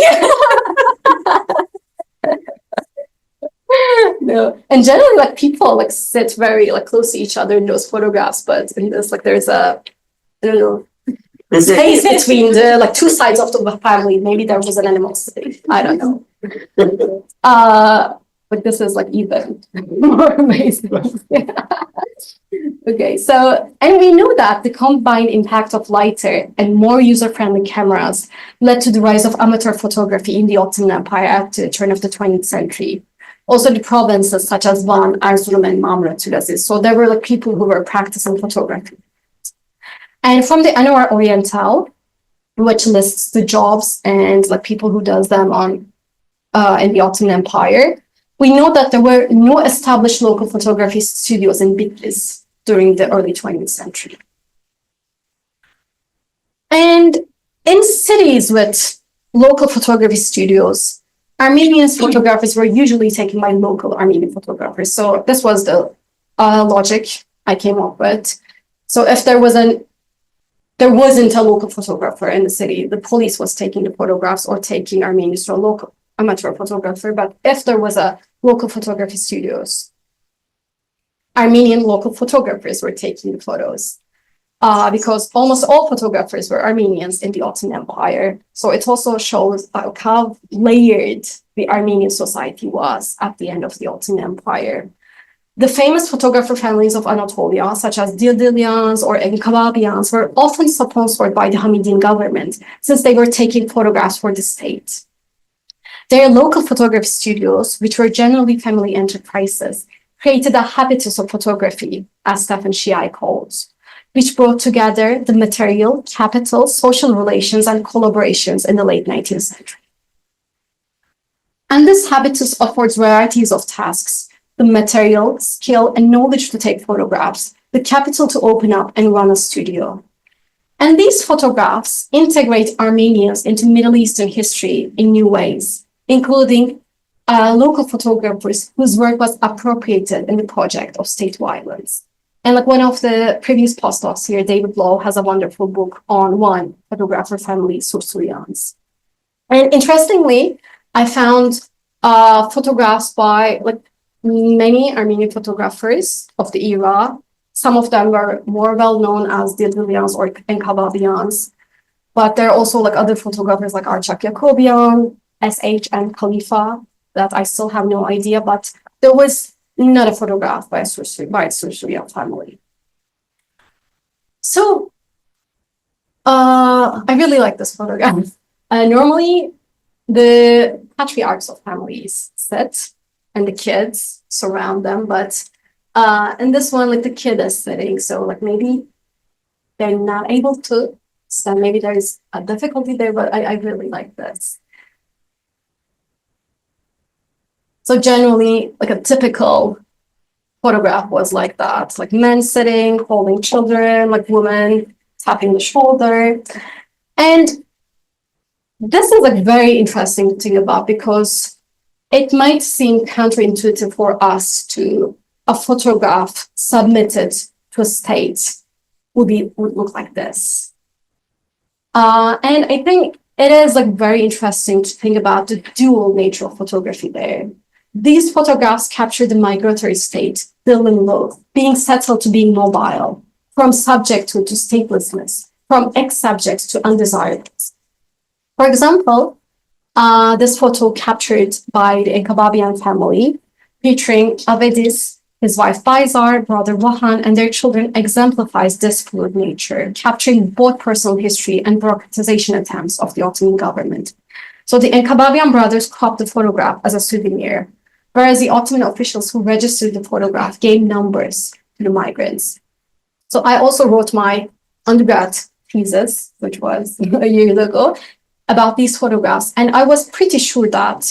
No. And generally, people sit very close to each other in those photographs, but in this, there's a, I don't know, space between the two sides of the family. Maybe there was an animosity. I don't know. But this is even more amazing. Okay, so, and we know that the combined impact of lighter and more user-friendly cameras led to the rise of amateur photography in the Ottoman Empire at the turn of the 20th century. Also, the provinces such as Van, Erzurum, and Mamretül Aziz. So there were people who were practicing photography. And from the Annual Oriental, which lists the jobs and people who does them on in the Ottoman Empire, we know that there were no established local photography studios in Bitlis during the early 20th century. And in cities with local photography studios, Armenian photographers were usually taken by local Armenian photographers. So this was the logic I came up with. So if there wasn't a local photographer in the city, the police was taking the photographs or taking Armenians to a local amateur photographer. But if there was a local photography studios, Armenian local photographers were taking the photos. Because almost all photographers were Armenians in the Ottoman Empire. So it also shows how layered the Armenian society was at the end of the Ottoman Empire. The famous photographer families of Anatolia, such as Dildilyans or Enkababians, were often sponsored by the Hamidian government, since they were taking photographs for the state. Their local photography studios, which were generally family enterprises, created a habitus of photography, as Stefan Schiai calls, which brought together the material, capital, social relations, and collaborations in the late 19th century. And this habitus affords varieties of tasks: the material, skill, and knowledge to take photographs, the capital to open up and run a studio. And these photographs integrate Armenians into Middle Eastern history in new ways, including local photographers whose work was appropriated in the project of state violence. And one of the previous postdocs here, David Lowe, has a wonderful book on one photographer family, Sursuryans. And interestingly, I found photographs by many Armenian photographers of the era. Some of them were more well known as Dildilyans or Enkababians, but there are also other photographers like Archak Yakobian, SH, and Khalifa that I still have no idea, but there was not a photograph by a Sursuryan family. So I really like this photograph. Normally, the patriarchs of families sit and the kids surround them, but in this one, the kid is sitting, so maybe they're not able to stand. Maybe there is a difficulty there, but I really like this. So generally, a typical photograph was like that, men sitting, holding children, women tapping the shoulder. And this is a very interesting thing about, because it might seem counterintuitive for us to a photograph submitted to a state would look like this. And I think it is like very interesting to think about the dual nature of photography there. These photographs capture the migratory state, building low, being settled to being mobile, from subjecthood to statelessness, from ex-subjects to undesirables. For example, this photo captured by the Enkababian family, featuring Avedis, his wife Bayzar, brother Vahan, and their children, exemplifies this fluid nature, capturing both personal history and bureaucratization attempts of the Ottoman government. So the Enkababian brothers cropped the photograph as a souvenir, whereas the Ottoman officials who registered the photograph gave numbers to the migrants. So I also wrote my undergrad thesis, which was a year ago, about these photographs, and I was pretty sure that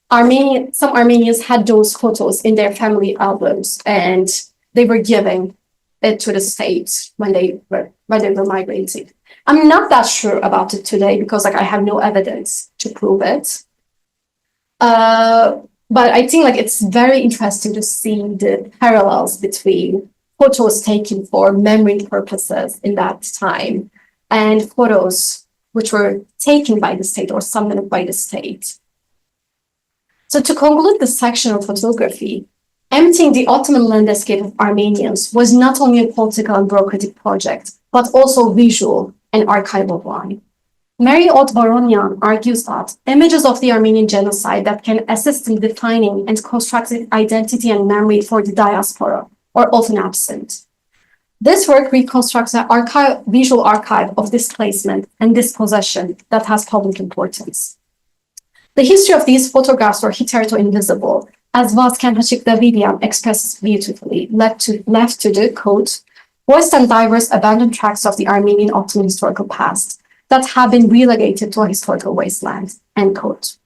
some Armenians had those photos in their family albums, and they were giving it to the state when they were migrating. I'm not that sure about it today because I have no evidence to prove it. But I think it's very interesting to see the parallels between photos taken for memory purposes in that time and photos which were taken by the state or submitted by the state. So to conclude this section of photography, emptying the Ottoman landscape of Armenians was not only a political and bureaucratic project, but also visual and archival one. Mary Otvaronian argues that images of the Armenian genocide that can assist in defining and constructing identity and memory for the diaspora are often absent. This work reconstructs an visual archive of displacement and dispossession that has public importance. The history of these photographs were hitherto invisible, as Vazken Hachik-Davidian expresses beautifully, left to the, quote, voiced and diverse abandoned tracts of the Armenian Ottoman historical past that have been relegated to a historical wasteland, end quote.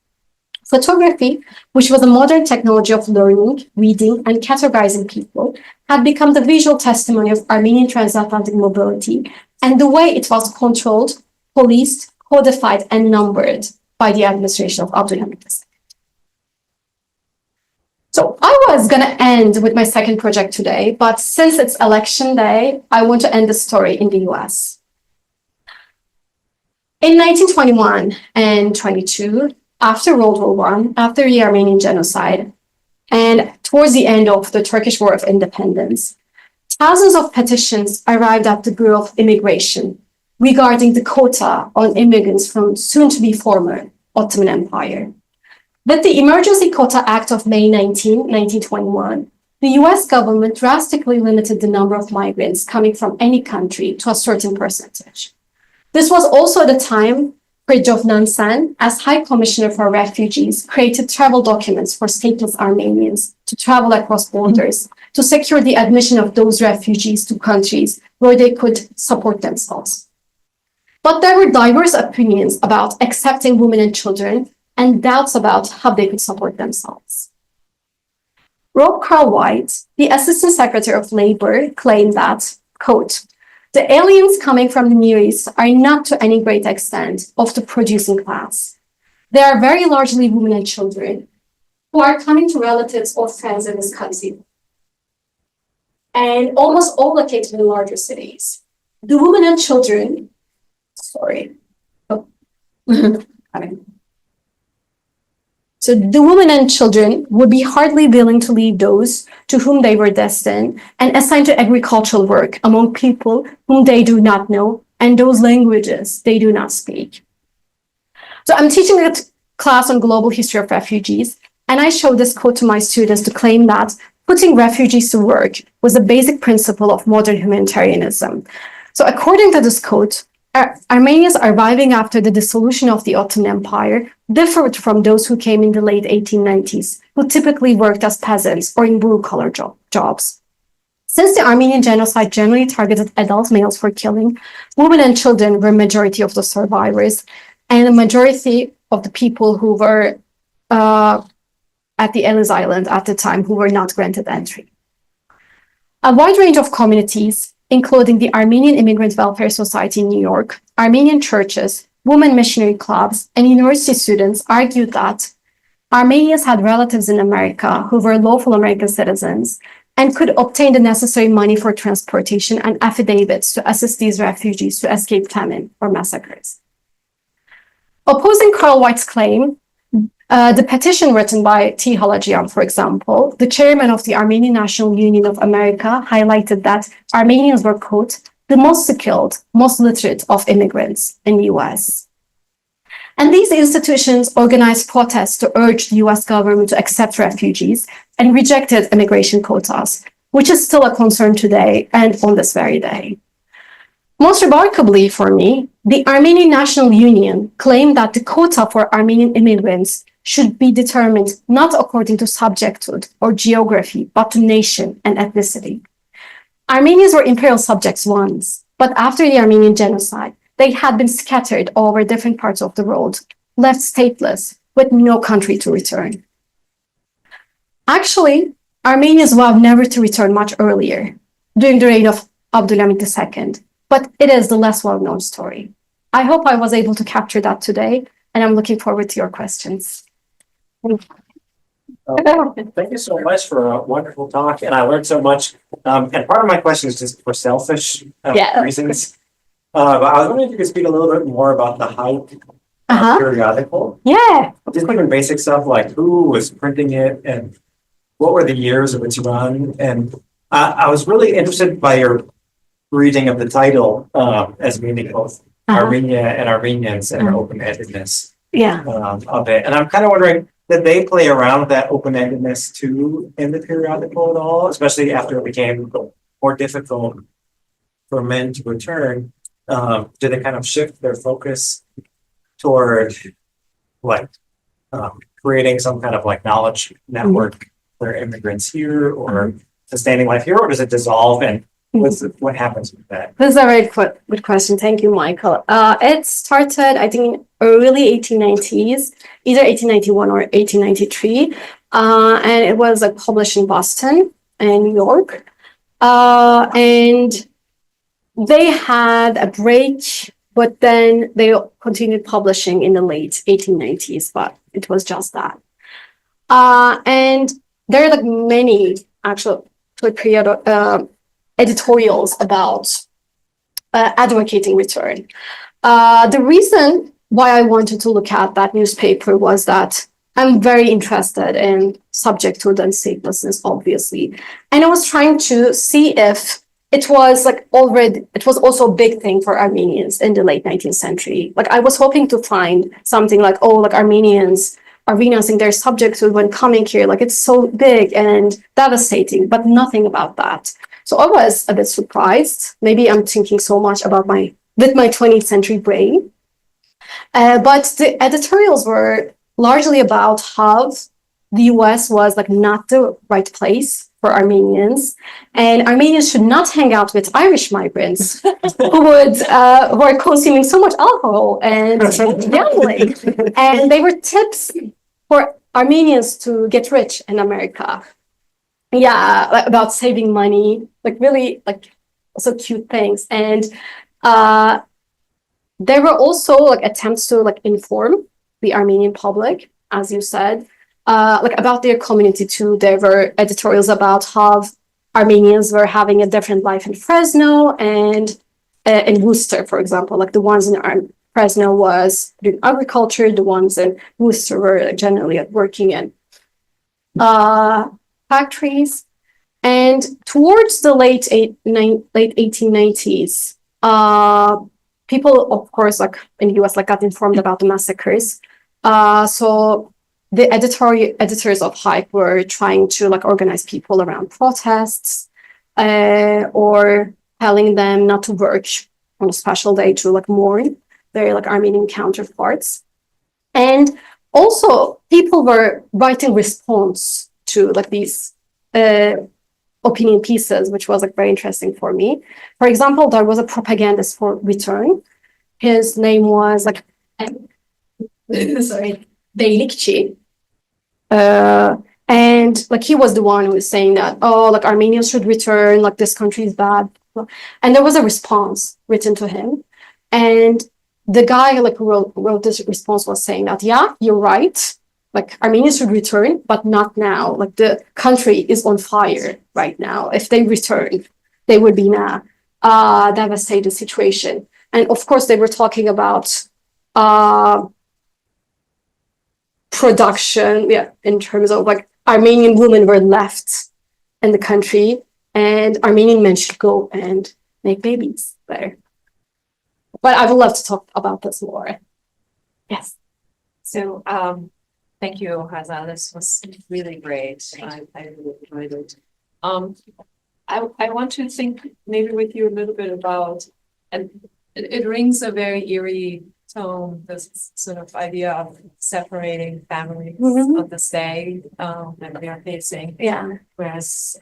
Photography, which was a modern technology of learning, reading, and categorizing people, had become the visual testimony of Armenian transatlantic mobility and the way it was controlled, policed, codified, and numbered by the administration of Abdülhamid II. So I was going to end with my second project today, but since it's election day, I want to end the story in the US. In 1921 and 22, after World War I, after the Armenian genocide, and towards the end of the Turkish War of Independence, thousands of petitions arrived at the Bureau of Immigration regarding the quota on immigrants from soon-to-be former Ottoman Empire. With the Emergency Quota Act of May 19, 1921, the US government drastically limited the number of migrants coming from any country to a certain percentage. This was also the time Fridtjof Nansen, as High Commissioner for Refugees, created travel documents for stateless Armenians to travel across borders to secure the admission of those refugees to countries where they could support themselves. But there were diverse opinions about accepting women and children and doubts about how they could support themselves. Rob Carl-White, the Assistant Secretary of Labor, claimed that, quote, the aliens coming from the Near East are not to any great extent of the producing class. They are very largely women and children who are coming to relatives or friends in this country, and almost all located in larger cities. The women and children, So the women and children would be hardly willing to leave those to whom they were destined and assigned to agricultural work among people whom they do not know and those languages they do not speak. So I'm teaching a class on global history of refugees, and I show this quote to my students to claim that putting refugees to work was a basic principle of modern humanitarianism. So according to this quote, Armenians arriving after the dissolution of the Ottoman Empire differed from those who came in the late 1890s, who typically worked as peasants or in blue-collar jobs. Since the Armenian genocide generally targeted adult males for killing, women and children were majority of the survivors, and the majority of the people who were at the Ellis Island at the time who were not granted entry. A wide range of communities, including the Armenian Immigrant Welfare Society in New York, Armenian churches, women missionary clubs, and university students argued that Armenians had relatives in America who were lawful American citizens and could obtain the necessary money for transportation and affidavits to assist these refugees to escape famine or massacres. Opposing Karl White's claim, the petition written by T. Halajian, for example, the chairman of the Armenian National Union of America, highlighted that Armenians were, quote, the most skilled, most literate of immigrants in the US. And these institutions organized protests to urge the US government to accept refugees and rejected immigration quotas, which is still a concern today and on this very day. Most remarkably for me, the Armenian National Union claimed that the quota for Armenian immigrants should be determined not according to subjecthood or geography, but to nation and ethnicity. Armenians were imperial subjects once, but after the Armenian genocide, they had been scattered all over different parts of the world, left stateless, with no country to return. Actually, Armenians vowed never to return much earlier, during the reign of Abdülhamit II, but it is the less well-known story. I hope I was able to capture that today, and I'm looking forward to your questions. Thank you so much for a wonderful talk, and I learned so much. And part of my question is just for selfish reasons. But I was wondering if you could speak a little bit more about the Hype periodical. Yeah. Just even basic stuff like who was printing it and what were the years of its run. And I was really interested by your reading of the title as meaning both Armenia and Armenians and open-endedness of it. And I'm kind of wondering, did they play around with that open-endedness too in the periodical at all, especially after it became more difficult for men to return? Did they kind of shift their focus toward like creating some kind of like knowledge network for immigrants here or sustaining life here, or does it dissolve, and what happens with that? This is a very good question. Thank you, Michael. It started, I think, in early 1890s, either 1891 or 1893, and it was published in Boston and New York, and they had a break, but then they continued publishing in the late 1890s, but it was just that. And there are like many actual editorials about advocating return. The reason why I wanted to look at that newspaper was that I'm very interested in subjecthood and statelessness, obviously. And I was trying to see if it was also a big thing for Armenians in the late 19th century. Like I was hoping to find something like, Armenians are renouncing their subjecthood when coming here. Like it's so big and devastating, but nothing about that. So I was a bit surprised. Maybe I'm thinking so much about with my 20th century brain. But the editorials were largely about how the US was not the right place for Armenians, and Armenians should not hang out with Irish migrants who are consuming so much alcohol and gambling. And they were tips for Armenians to get rich in America. Yeah, about saving money, really also cute things. And there were also attempts to inform the Armenian public, as you said, about their community too. There were editorials about how Armenians were having a different life in Fresno and in Worcester, for example. The ones in Fresno was doing agriculture, the ones in Worcester were generally working in factories. And towards the late 1890s, people, of course, in the US, got informed about the massacres. So the editors of Hype were trying to organize people around protests, or telling them not to work on a special day to mourn their Armenian counterparts. And also people were writing response to these opinion pieces, which was very interesting for me. For example, there was a propagandist for return. His name was Beylikçi. And he was the one who was saying that, Armenians should return, this country is bad And there was a response written to him. And the guy like wrote this response was saying that, yeah, you're right. Like Armenians should return, but not now. Like the country is on fire right now. If they return, they would be in a devastated situation. And of course, they were talking about production, in terms of like Armenian women were left in the country, and Armenian men should go and make babies there. But I would love to talk about this more. Yes. So, thank you, Hazal. This was really great. I really enjoyed it. I want to think maybe with you a little bit about, and it rings a very eerie tone, this sort of idea of separating families of this day that we are facing. Yeah. Whereas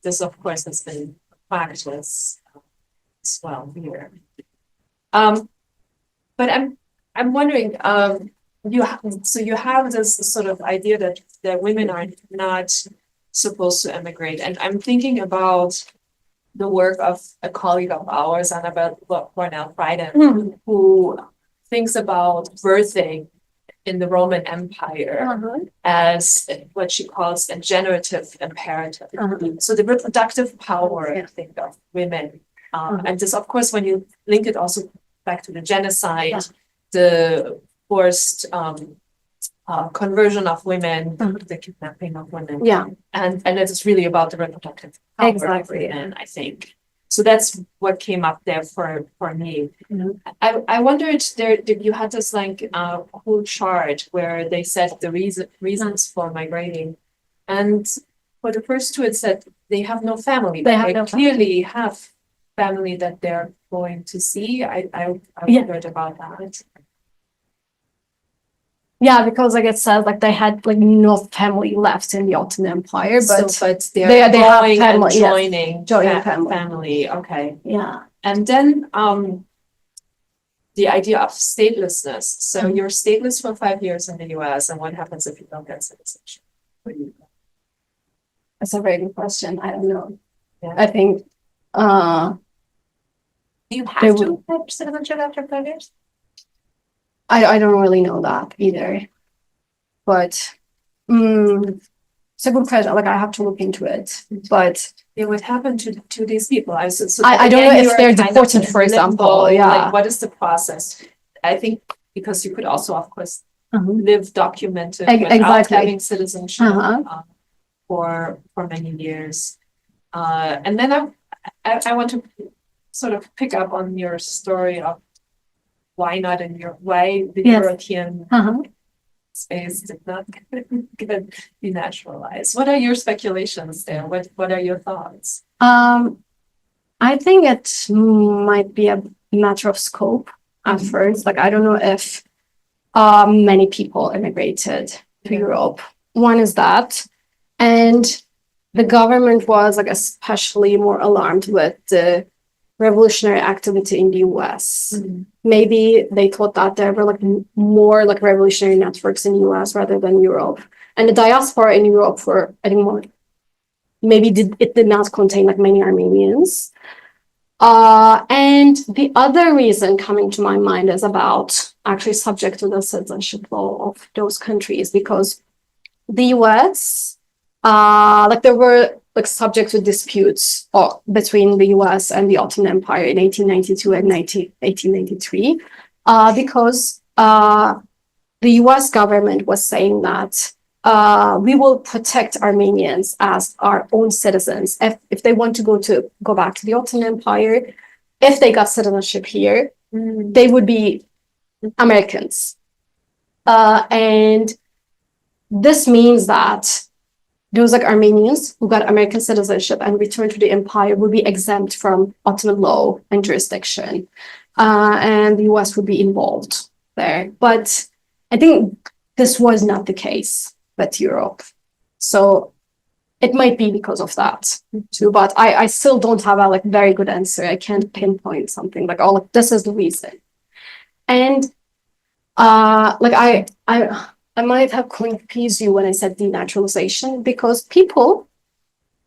this, of course, has been practice as well here. But I'm wondering, you have this sort of idea that women are not supposed to emigrate, and I'm thinking about the work of a colleague of ours, Annabelle Cornell-Frieden, who thinks about birthing in the Roman Empire as what she calls a generative imperative. So the reproductive power, I think, of women. And this, of course, when you link it also back to the genocide, the forced conversion of women, the kidnapping of women. And it is really about the reproductive power of women, I think. So that's what came up there for me. I wondered, you had this like whole chart where they said the reasons for migrating. And for the first two, it said they have no family. They clearly have family that they're going to see. I wondered about that. Yeah, because like it says, like they had like no family left in the Ottoman Empire, but they have family, and joining family. Okay. Yeah. And then the idea of statelessness. So you're stateless for 5 years in the US, and what happens if you don't get citizenship? That's a very good question. I don't know. Yeah. I think do you have to have citizenship after 5 years? I don't really know that either, but it's a good question. Like I have to look into it, but it would happen to these people. I don't know if they're deported, for example. Like, what is the process? I think because you could also, of course, live documented without having citizenship for many years. And then I want to sort of pick up on your story of why the European space did not get denaturalized. What are your speculations there? What are your thoughts? I think it might be a matter of scope at first. Like I don't know if many people immigrated to Europe. One is that, and the government was like especially more alarmed with the revolutionary activity in the US. Maybe they thought that there were like more like revolutionary networks in the US rather than Europe. And the diaspora in Europe were, I think, more, maybe it did not contain like many Armenians. And the other reason coming to my mind is about actually subject to the citizenship law of those countries, because the US, like there were like subject to disputes between the US and the Ottoman Empire in 1892 and 1893, because the US government was saying that we will protect Armenians as our own citizens. If they want to go back to the Ottoman Empire, if they got citizenship here, they would be Americans. And this means that those like Armenians who got American citizenship and returned to the empire would be exempt from Ottoman law and jurisdiction. And the US would be involved there. But I think this was not the case with Europe. So it might be because of that too, but I still don't have a like very good answer. I can't pinpoint something like, oh, like, this is the reason. And like I might have confused you when I said denaturalization, because people,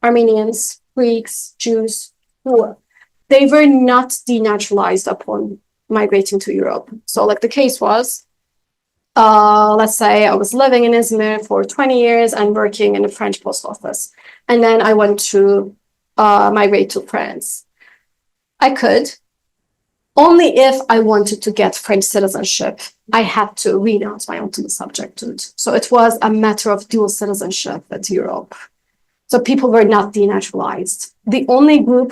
Armenians, Greeks, Jews, who they were not denaturalized upon migrating to Europe. So like the case was, let's say I was living in Izmir for 20 years and working in a French post office. And then I went to migrate to France. I could, only if I wanted to get French citizenship, I had to renounce my ultimate subjecthood. So it was a matter of dual citizenship with Europe. So people were not denaturalized. The only group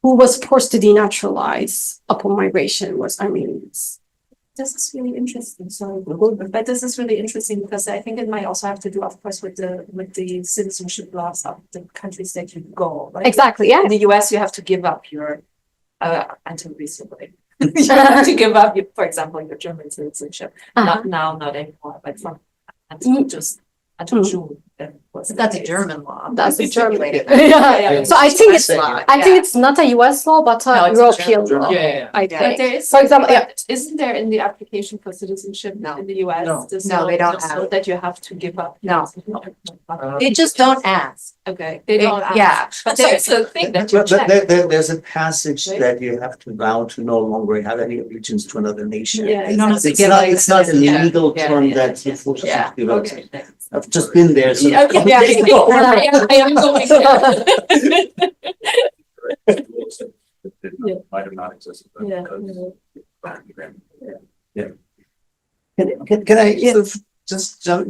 who was forced to denaturalize upon migration was Armenians. This is really interesting. But this is really interesting because I think it might also have to do, of course, with the citizenship laws of the countries that you go. Right? Exactly, yeah. In the US, you have to give up your until recently. You have to give up, for example, your German citizenship. Not now, not anymore, but from until June. That's a German law. That's a German law. Yeah. So I think it's not a US law, but a European law. Yeah. I But think. there is, For example, isn't there in the application for citizenship No. in the US? No. there's No, they don't there's have. that you have to give up. No. Uh, They just don't ask. Okay, they don't. ask. Yeah. But there's a thing that you But check. there's a passage Right? that you have to vow to no longer have any allegiance to another nation. Yeah, You don't have to It's give not, up it's not a yeah, legal yeah, term yeah, that yeah. forces you Yeah. to give up. Okay, thanks. I've just been there, so. Yeah, okay, I am going there. Yeah. Might have not existed. but Yeah, because- Can I sort of just sure.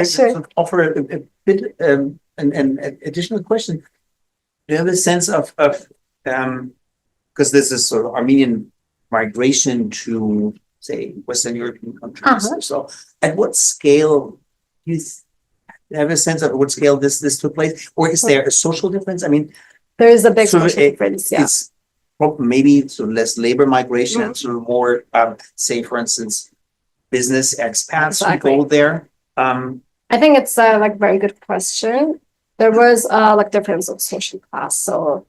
sort of offer a bit an additional question? Do you have a sense of because this is sort of Armenian migration to say Western European countries or so, at what scale do you have a sense of what scale this took place, or is there a social difference? I mean, There is a big sort of social difference, yeah. it's maybe sort of less labor migration and sort of more, say, for instance, business expats who Exactly. go there. I think it's a like very good question. There was like difference of social class. So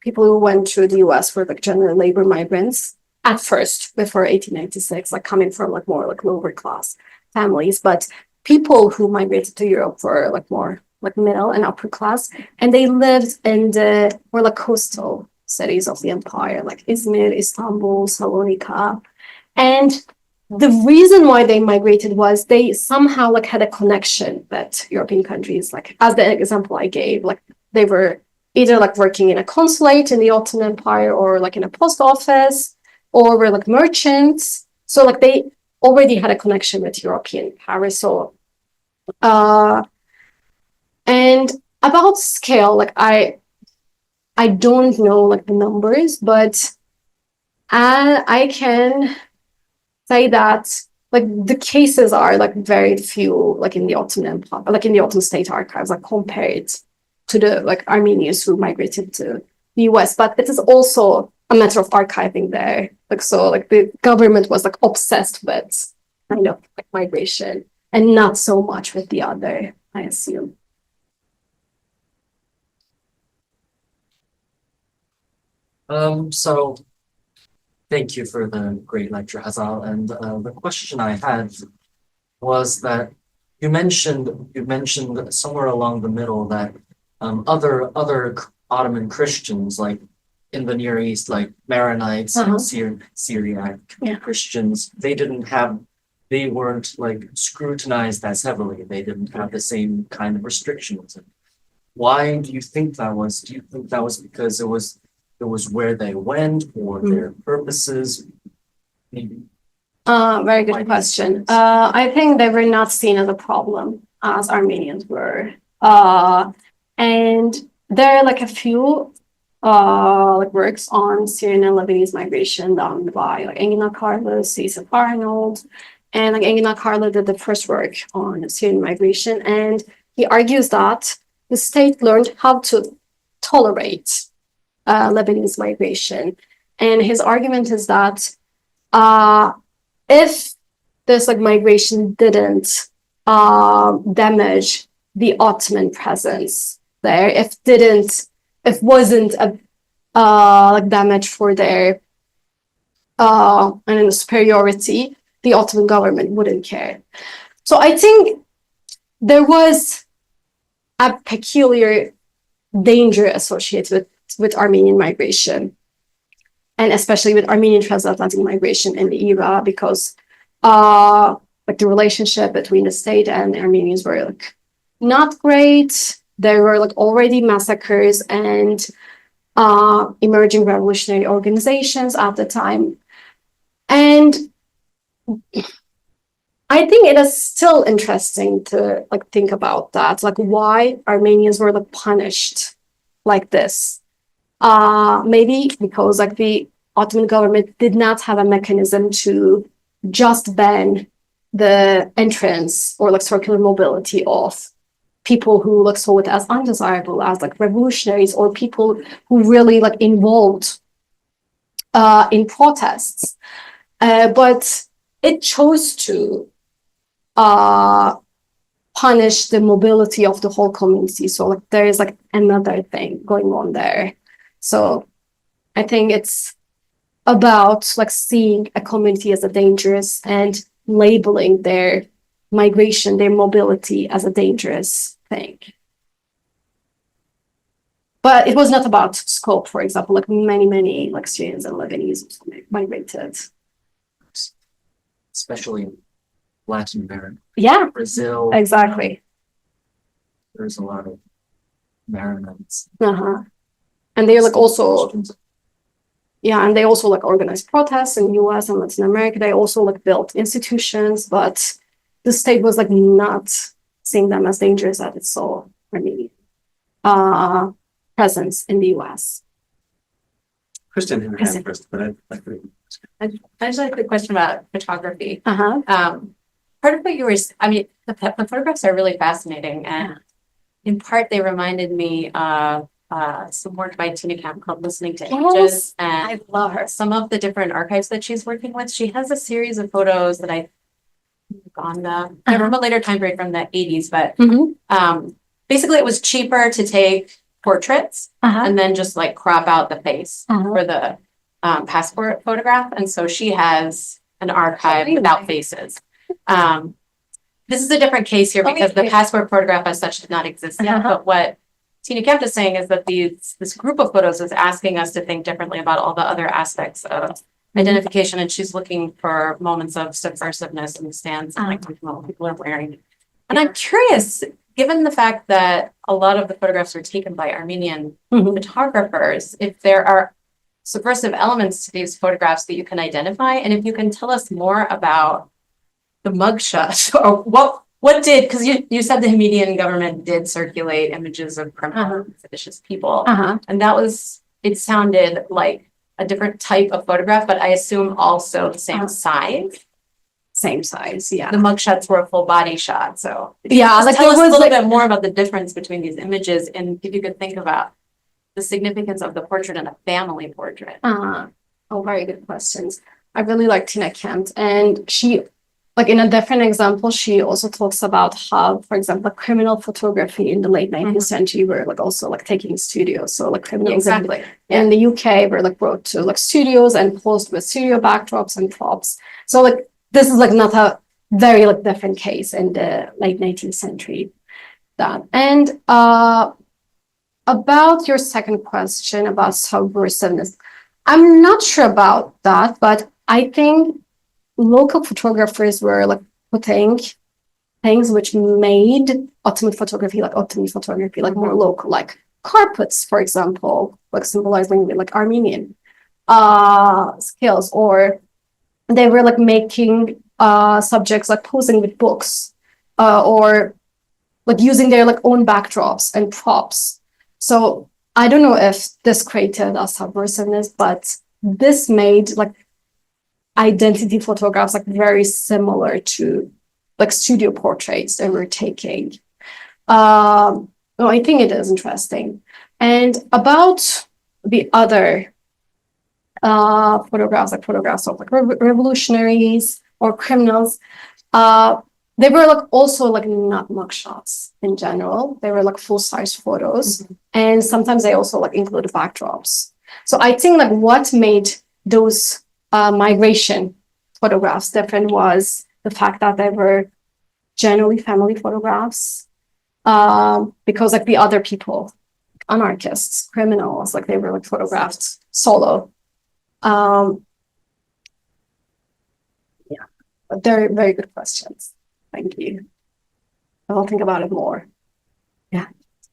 people who went to the US were like general labor migrants at first before 1896, like coming from like more like lower class families. But people who migrated to Europe were like more like middle and upper class, and they lived in the more like coastal cities of the empire, like Izmir, Istanbul, Salonika. And the reason why they migrated was they somehow like had a connection with European countries. Like as the example I gave, like they were either like working in a consulate in the Ottoman Empire or like in a post office or were like merchants. So like they already had a connection with European Paris. So and about scale, like I don't know like the numbers, but I can say that like the cases are like very few, like in the Ottoman Empire, like in the Ottoman state archives, like compared to the like Armenians who migrated to the US. But it is also a matter of archiving there. Like so, like the government was like obsessed with kind of like migration and not so much with the other, I assume. So thank you for the great lecture, Hazal. And the question I had was that you mentioned somewhere along the middle that other Ottoman Christians, like in the Near East, like Maronites and Syriac Christians, they weren't like scrutinized as heavily. They didn't have the same kind of restrictions. Why do you think that was? Do you think that was because it was where they went or their purposes? Maybe. Very good question. I think they were not seen as a problem as Armenians were. And there are like a few like works on Syrian and Lebanese migration done by like Engina Carlos, Cesar Arnold, and like Engina Carlo did the first work on Syrian migration, and he argues that the state learned how to tolerate Lebanese migration, and his argument is that if this like migration didn't damage the Ottoman presence there, if wasn't a like damage for their and superiority, the Ottoman government wouldn't care. So I think there was a peculiar danger associated with Armenian migration. and especially with Armenian transatlantic migration in the era, because like the relationship between the state and Armenians were like not great. There were like already massacres and emerging revolutionary organizations at the time. And I think it is still interesting to like think about that, like why Armenians were like punished like this. Maybe because like the Ottoman government did not have a mechanism to just ban the entrance or like circular mobility of people who like saw it as undesirable, as like revolutionaries or people who really like involved in protests. But it chose to punish the mobility of the whole community. So like there is like another thing going on there. So I think it's about like seeing a community as a dangerous and labeling their migration, their mobility as a dangerous thing. But it was not about scope, for example, like many like Syrians and Lebanese migrated. Especially in Latin America. Yeah, Brazil. exactly. There's a lot of Marinans. And they're like also, yeah, and they also like organized protests in US and Latin America. They also like built institutions, but the state was like not seeing them as dangerous as it saw Armenian presence in the US. Kristen had her hand first, but I'd like to. I just had a quick question about photography. Uh-huh. Part of what you were, I mean, the photographs are really fascinating, and in part they reminded me of some work by Tina Camp called Listening to Ages, and I love her. some of the different archives that she's working with. She has a series of photos that I on they're from a later time period from the 80s, but basically it was cheaper to take portraits and then just like crop out the face for the passport photograph. And so she has an archive without faces. This is a different case here because the passport photograph as such did not exist yet. But what Tina Kemp is saying is that this group of photos is asking us to think differently about all the other aspects of identification. And she's looking for moments of subversiveness and stands and like what people are wearing. And I'm curious, given the fact that a lot of the photographs were taken by Armenian photographers, if there are subversive elements to these photographs that you can identify, and if you can tell us more about the mugshot or what did, because you said the Hamidian government did circulate images of criminal and seditious people, and that was, it sounded like a different type of photograph, but I assume also the same size. Same size, yeah. The mugshots were a full body shot, so Yeah, like tell us a little like, bit more about the difference between these images, and if you could think about the significance of the portrait and a family portrait. Oh, very good questions. I really like Tina Kemp, and she, like in a different example, she also talks about how, for example, criminal photography in the late 19th century were like also like taking studios. So like criminals in the UK were like brought to like studios and posed with studio backdrops and props. So like this is like not a very like different case in the late 19th century. That and about your second question about subversiveness, I'm not sure about that, but I think local photographers were like putting things which made Ottoman photography like more local, like carpets, for example, like symbolizing like Armenian skills, or they were like making subjects like posing with books or like using their like own backdrops and props. So I don't know if this created a subversiveness, but this made like identity photographs like very similar to like studio portraits they were taking. No, I think it is interesting. And about the other photographs of like revolutionaries or criminals, they were like also like not mugshots in general. They were like full-size photos, and sometimes they also like included backdrops. So I think like what made those migration photographs different was the fact that they were generally family photographs, because like the other people, anarchists, criminals, like they were like photographed solo. Um, yeah, but they're very good questions. Thank you. I'll think about it more.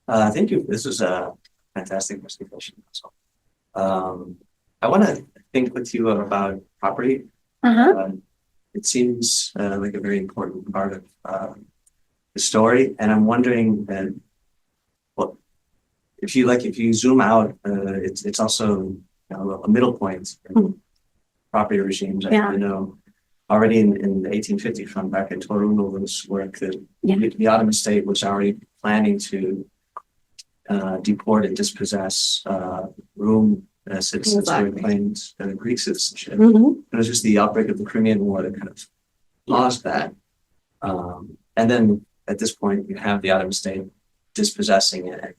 Thank you. This was a fantastic presentation. So, I want to think with you about property. It seems like a very important part of the story, and I'm wondering, well, if you zoom out, it's also a middle point in property regimes. I know already in the 1850s, from back in Torunlu's work, the Ottoman state was already planning to deport and dispossess Rum citizens who had claimed Greek citizenship. It was just the outbreak of the Crimean War that kind of caused that. And then at this point, you have the Ottoman state dispossessing it,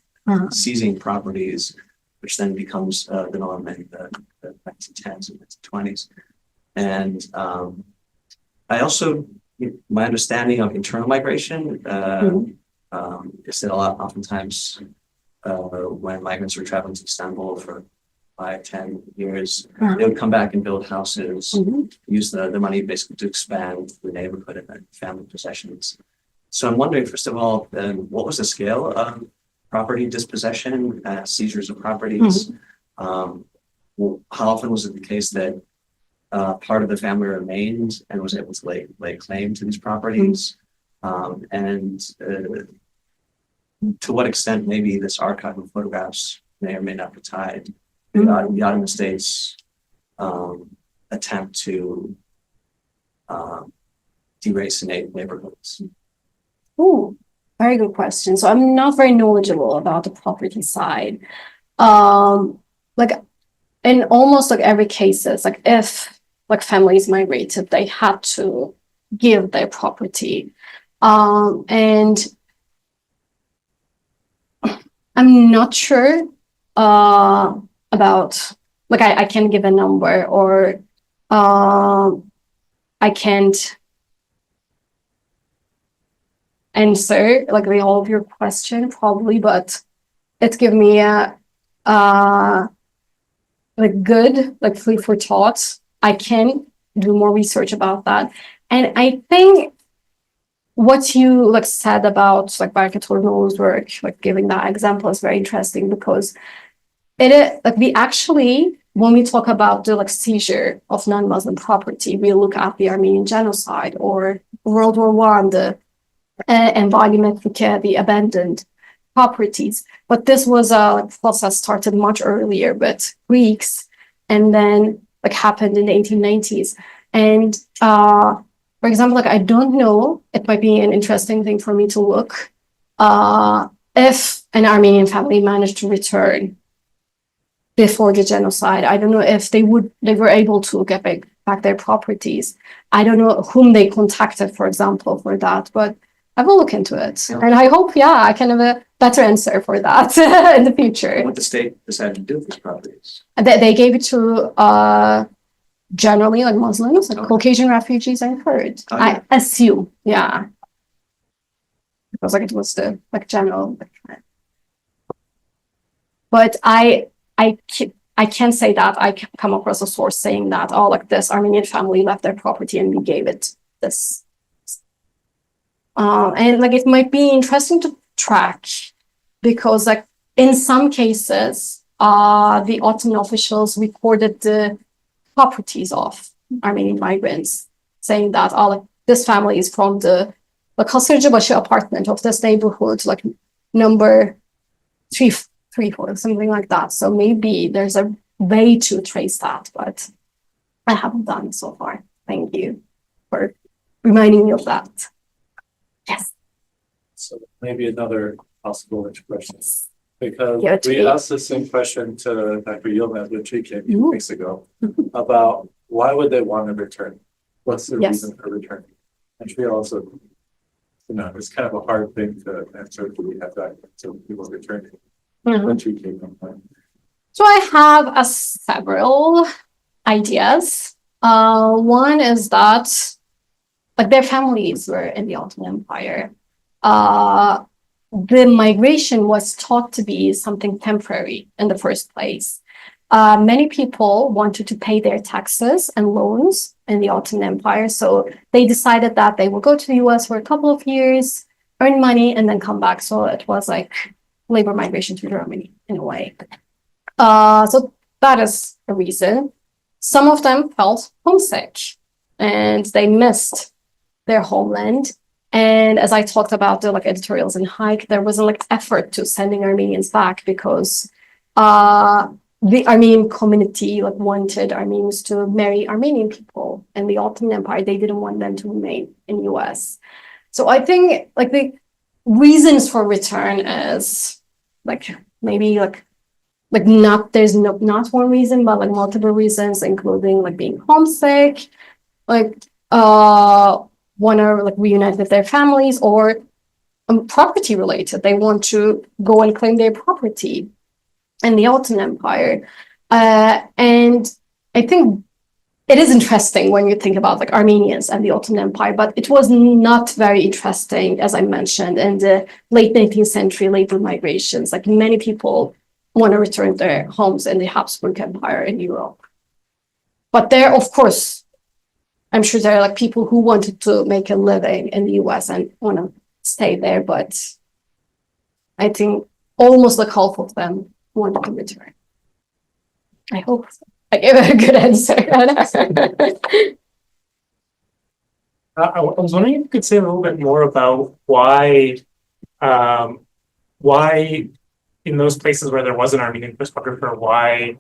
seizing properties, which then becomes the norm in the 1910s and 1920s. And I also, my understanding of internal migration is that oftentimes when migrants were traveling to Istanbul for 5-10 years, they would come back and build houses, use the money basically to expand the neighborhood and family possessions. So I'm wondering, first of all, what was the scale of property dispossession, seizures of properties? How often was it the case that part of the family remained and was able to lay claim to these properties? And to what extent maybe this archive of photographs may or may not be tied to the Ottoman state's attempt to deracinate neighborhoods? Oh, very good question. So I'm not very knowledgeable about the property side. Like in almost like every cases, like if like families migrated, they had to give their property. And I'm not sure about, like I can't give a number, or I can't answer like the whole of your question probably, but it gave me a like good like food for thought. I can do more research about that. And I think what you like said about like Barcatorno's work, like giving that example, is very interesting, because it is like we actually, when we talk about the like seizure of non-Muslim property, we look at the Armenian genocide or World War I, the embodiment, the abandoned properties. But this was a process started much earlier with Greeks, and then like happened in the 1890s. And for example, like I don't know, it might be an interesting thing for me to look if an Armenian family managed to return before the genocide. I don't know if they were able to get back their properties. I don't know whom they contacted, for example, for that, but I will look into it. Yeah. And I hope, I can have a better answer for that in the future. What the state decided to do with these properties? They gave it to generally like Muslims, like Okay. Caucasian refugees, I've heard. Oh, yeah. I assume, because like it was the like general. But I can't say that I come across a source saying that, oh, like this Armenian family left their property and we gave it this. And like it might be interesting to track, because like in some cases, the Ottoman officials recorded the properties of Armenian migrants, saying that, oh, like this family is from the Kasırcıbaşı apartment of this neighborhood, like number 334, something like that. So maybe there's a way to trace that, but I haven't done it so far. Thank you for reminding me of that. Yes. So maybe another possible question, because Yeah, we to- asked the same question to Dr. Yilmaz when she came a few weeks ago about why would they want to return? What's the Yes. reason for returning? And she also, it's kind of a hard thing to answer if we have that to people returning. When she came from. So I have several ideas. One is that like their families were in the Ottoman Empire. The migration was thought to be something temporary in the first place. many people wanted to pay their taxes and loans in the Ottoman Empire. So they decided that they will go to the US for a couple of years, earn money, and then come back. So it was like labor migration to Germany in a way. So that is a reason. Some of them felt homesick and they missed their homeland. And as I talked about the like editorials in Hike, there was a like effort to sending Armenians back because the Armenian community like wanted Armenians to marry Armenian people. And the Ottoman Empire, they didn't want them to remain in US. So I think like the reasons for return is like maybe like not there's not one reason, but like multiple reasons, including like being homesick, like want to like reunite with their families, or property related. They want to go and claim their property in the Ottoman Empire. And I think it is interesting when you think about like Armenians and the Ottoman Empire, but it was not very interesting, as I mentioned, in the late 19th century labor migrations. Like many people want to return to their homes in the Habsburg Empire in Europe. But there, of course, I'm sure there are like people who wanted to make a living in the US and want to stay there, but I think almost like half of them wanted to return. I hope I gave a good answer. I was wondering if you could say a little bit more about why in those places where there was an Armenian photographer, why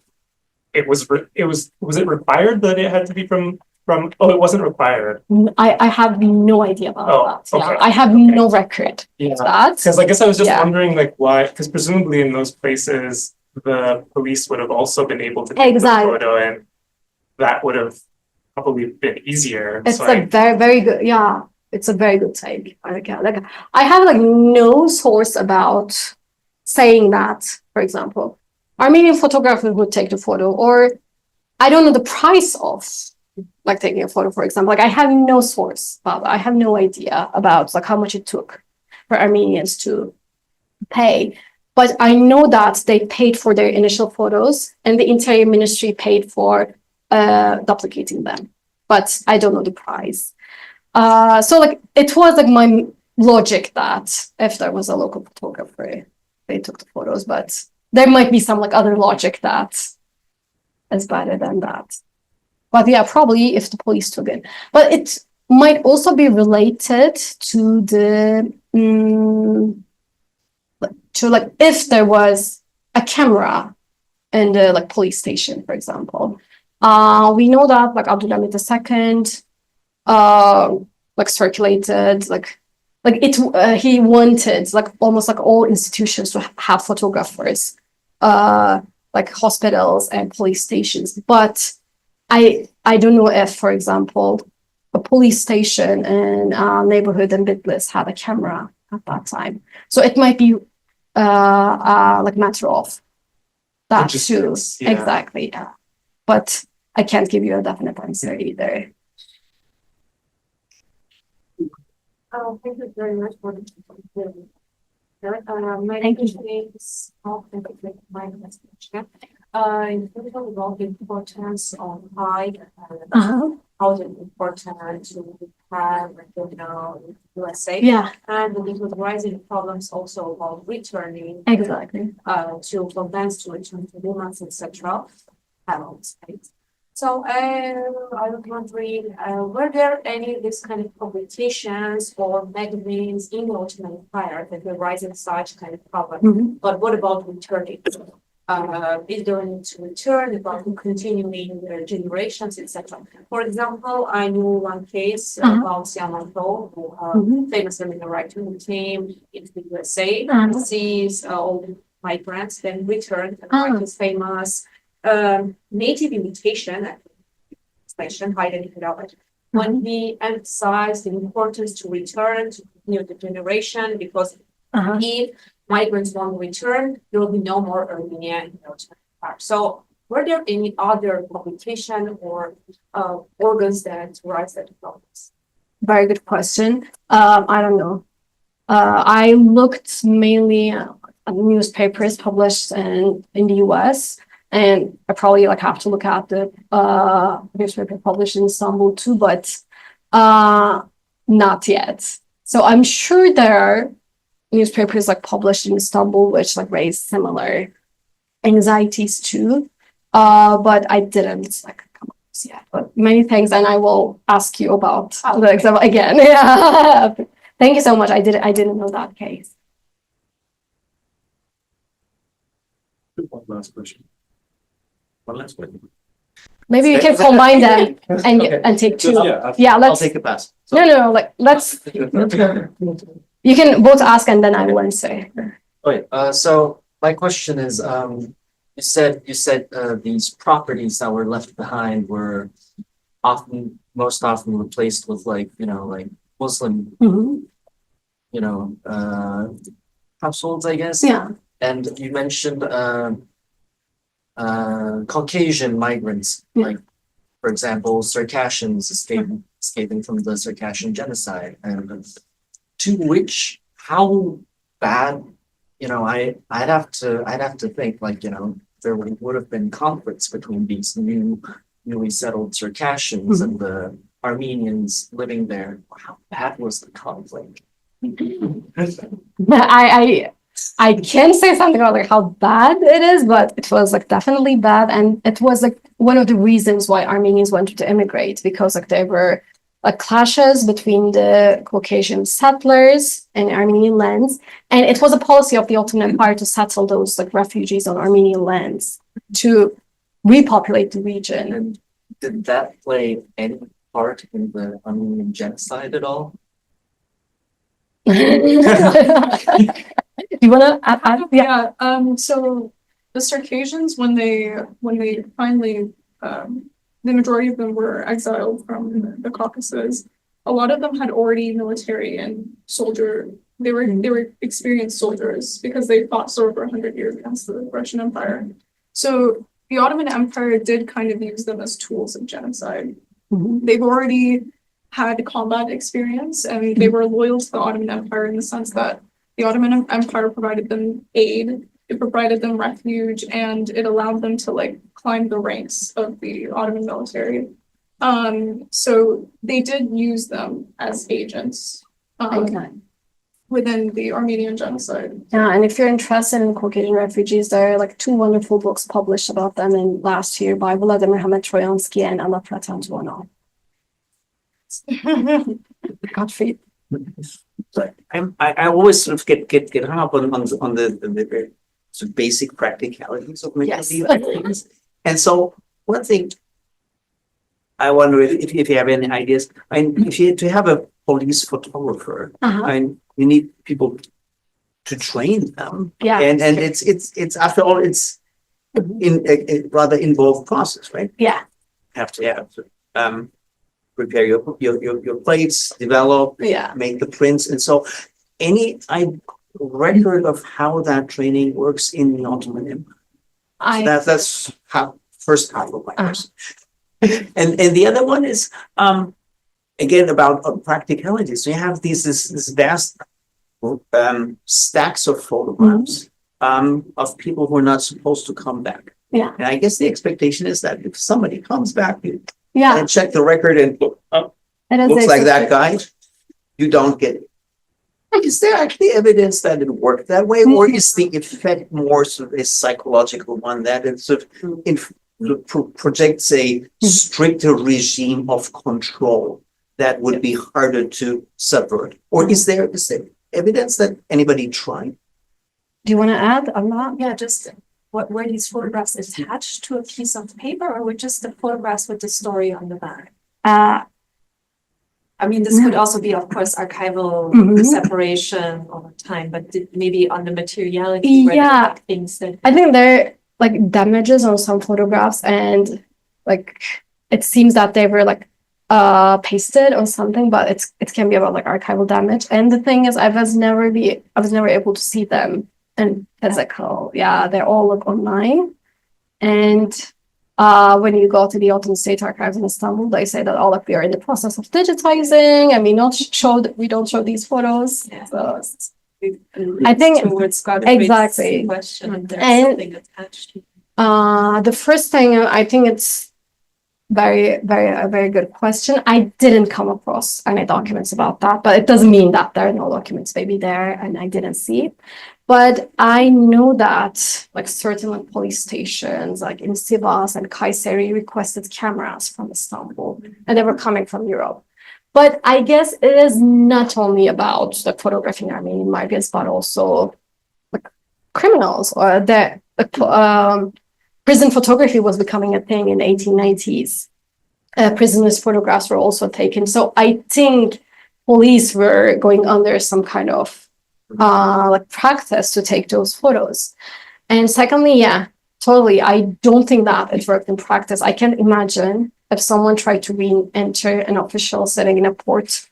was it required that it had to be from it wasn't required. I have no idea about that. Okay. Yeah, I have no record of that. Because I guess I was just wondering like why, because presumably in those places the police would have also been able to take the photo, and that would have probably been easier. It's very, very good. Yeah, it's a very good take. Like I have like no source about saying that, for example, Armenian photographer would take the photo, or I don't know the price of like taking a photo, for example. Like I have no source about that. I have no idea about like how much it took for Armenians to pay. But I know that they paid for their initial photos and the Interior Ministry paid for duplicating them. But I don't know the price. So like it was like my logic that if there was a local photographer, they took the photos, but there might be some like other logic that is better than that. But yeah, probably if the police took it. But it might also be related to the to like if there was a camera in the like police station, for example. We know that like Abdulhamid II like circulated like it he wanted like almost like all institutions to have photographers, like hospitals and police stations. But I don't know if, for example, a police station in a neighborhood in Bitlis had a camera at that time. So it might be like matter of that too. Yeah. Exactly. Yeah. But I can't give you a definite answer either. Oh, thank you very much for the my Thank you. question is my question. In terms of the importance of high, how is it important to have, you know, USA? Yeah, And it was rising problems also about returning exactly. to convince to return to humans, etc. Right? So I was wondering, were there any of this kind of publications or magazines in the Ottoman Empire that were rising such kind of problem? But what about returning? Is there a need to return, about continuing their generations, etc.? For example, I knew one case about Siamanto, who famous Armenian writer who came into the USA, sees all the migrants, then returned, and his famous native imitation, hiding it out. When he emphasized the importance to return to continue the generation, because if migrants won't return, there will be no more Armenian in the Ottoman Empire. So, were there any other publication or organs that rise that problems? Very good question. I don't know. I looked mainly at newspapers published in the US. And I probably like have to look at the newspaper published in Istanbul too, but not yet. So I'm sure there are newspapers like published in Istanbul which like raise similar anxieties too. But I didn't like come up with yet. But many thanks, and I will ask you about the exam again. Yeah. Thank you so much. I didn't know that case. One last question. One last question. Maybe we can combine them and take two. Yeah, I'll let's. take a pass. No. Like let's. You can both ask and then I will answer. Okay, so my question is, you said these properties that were left behind were most often replaced with like Muslim, households, I guess. Yeah. And you mentioned Caucasian migrants, like for example, Circassians escaping from the Circassian genocide, and how bad, I'd have to think like, there would have been conflicts between these newly settled Circassians and the Armenians living there. How bad was the conflict? I can't say something about like how bad it is, but it was like definitely bad, and it was like one of the reasons why Armenians wanted to immigrate, because like there were like clashes between the Caucasian settlers and Armenian lands, and it was a policy of the Ottoman Empire to settle those like refugees on Armenian lands to repopulate the region. And did that play any part in the Armenian genocide at all? You wanna add? Yeah. So the Circassians, when they finally, the majority of them were exiled from the Caucasus. A lot of them had already military and soldier. They were experienced soldiers because they fought for over 100 years against the Russian Empire. So the Ottoman Empire did kind of use them as tools of genocide. They've already had combat experience, and they were loyal to the Ottoman Empire in the sense that the Ottoman Empire provided them aid, it provided them refuge, and it allowed them to like climb the ranks of the Ottoman military. So they did use them as agents within the Armenian genocide. Yeah, and if you're interested in Caucasian refugees, there are like two wonderful books published about them in last year by Vladimir Troyansky and Anna Pratanzonov. Gottfried. I always sort of get hung up on the sort of basic practicalities of many of these things. And so one thing I wonder if you have any ideas. I mean, if you had to have a police photographer, you need people to train them. Yeah. And it's after all, it's in a rather involved process, right? Yeah. Have to prepare your plates, develop, make the prints, and so any record of how that training works in the Ottoman Empire. So that's first half of my question. And the other one is again about practicality. So you have this vast stacks of photographs of people who are not supposed to come back. Yeah. And I guess the expectation is that if somebody comes back, yeah, and check the record and looks like that guy, you don't get it. Is there actually evidence that it worked that way, or is the effect more sort of a psychological one that it sort of projects a stricter regime of control that would be harder to subvert? Or is there evidence that anybody tried? Do you want to add on that? Yeah, just were these photographs attached to a piece of paper, or were just the photographs with the story on the back? I mean, this could also be, of course, archival separation over time, but maybe on the materiality, Yeah, things that I think there are like damages on some photographs, and like it seems that they were like pasted or something, but it can be about like archival damage. And the thing is, I was never able to see them in physical. Yeah, they're all like online. And when you go to the Ottoman State Archives in Istanbul, they say that all of we are in the process of digitizing, and we don't show these photos. Yeah. So I think towards exactly. question, and there's And something attached to The first thing, I think it's a very good question. I didn't come across any documents about that, but it doesn't mean that there are no documents maybe there and I didn't see it. But I know that like certain like police stations like in Sivas and Kayseri requested cameras from Istanbul and they were coming from Europe. But I guess it is not only about the photographing Armenian migrants, but also like criminals or the prison photography was becoming a thing in the 1890s. Prisoners' photographs were also taken. So I think police were going under some kind of like practice to take those photos. And secondly, yeah, totally. I don't think that it worked in practice. I can't imagine if someone tried to re-enter an official sitting in a port,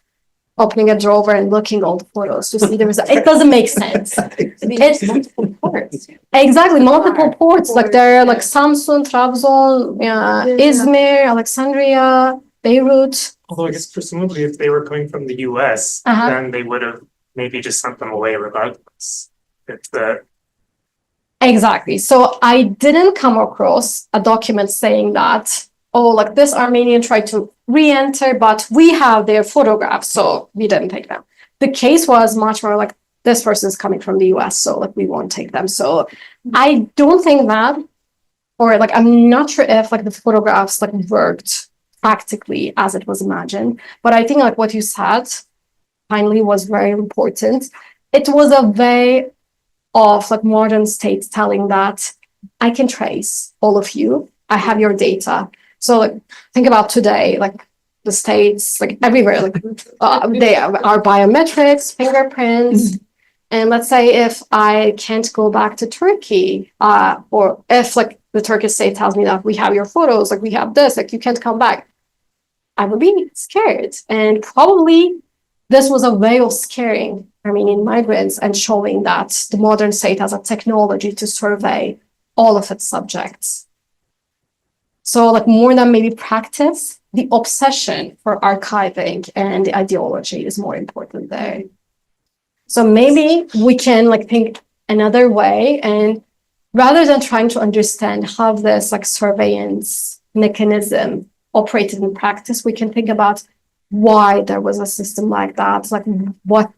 opening a drawer and looking all the photos to see the result. It doesn't make sense. It's multiple ports. Exactly, multiple ports. Like there are like Samsun, Trabzon, Izmir, Alexandria, Beirut. Although I guess presumably if they were coming from the US, then they would have maybe just sent them away regardless. It's the Exactly. So I didn't come across a document saying that, oh, like this Armenian tried to re-enter, but we have their photographs, so we didn't take them. The case was much more like this person is coming from the US, so like we won't take them. So I don't think that, or like I'm not sure if like the photographs like worked practically as it was imagined. But I think like what you said finally was very important. It was a way of like modern states telling that I can trace all of you. I have your data. So like think about today, like the states, like everywhere, like they are biometrics, fingerprints. And let's say if I can't go back to Turkey, or if like the Turkish state tells me that we have your photos, like we have this, like you can't come back, I would be scared. And probably this was a way of scaring Armenian migrants and showing that the modern state has a technology to survey all of its subjects. So like more than maybe practice, the obsession for archiving and the ideology is more important there. So maybe we can like think another way, and rather than trying to understand how this like surveillance mechanism operated in practice, we can think about why there was a system like that, like why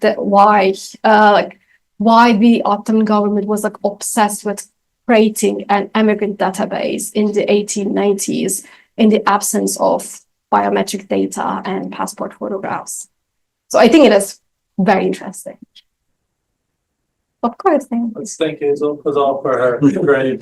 the Ottoman government was like obsessed with creating an immigrant database in the 1890s in the absence of biometric data and passport photographs. So I think it is very interesting. Of course, thank you. Let's thank Hazal for her great.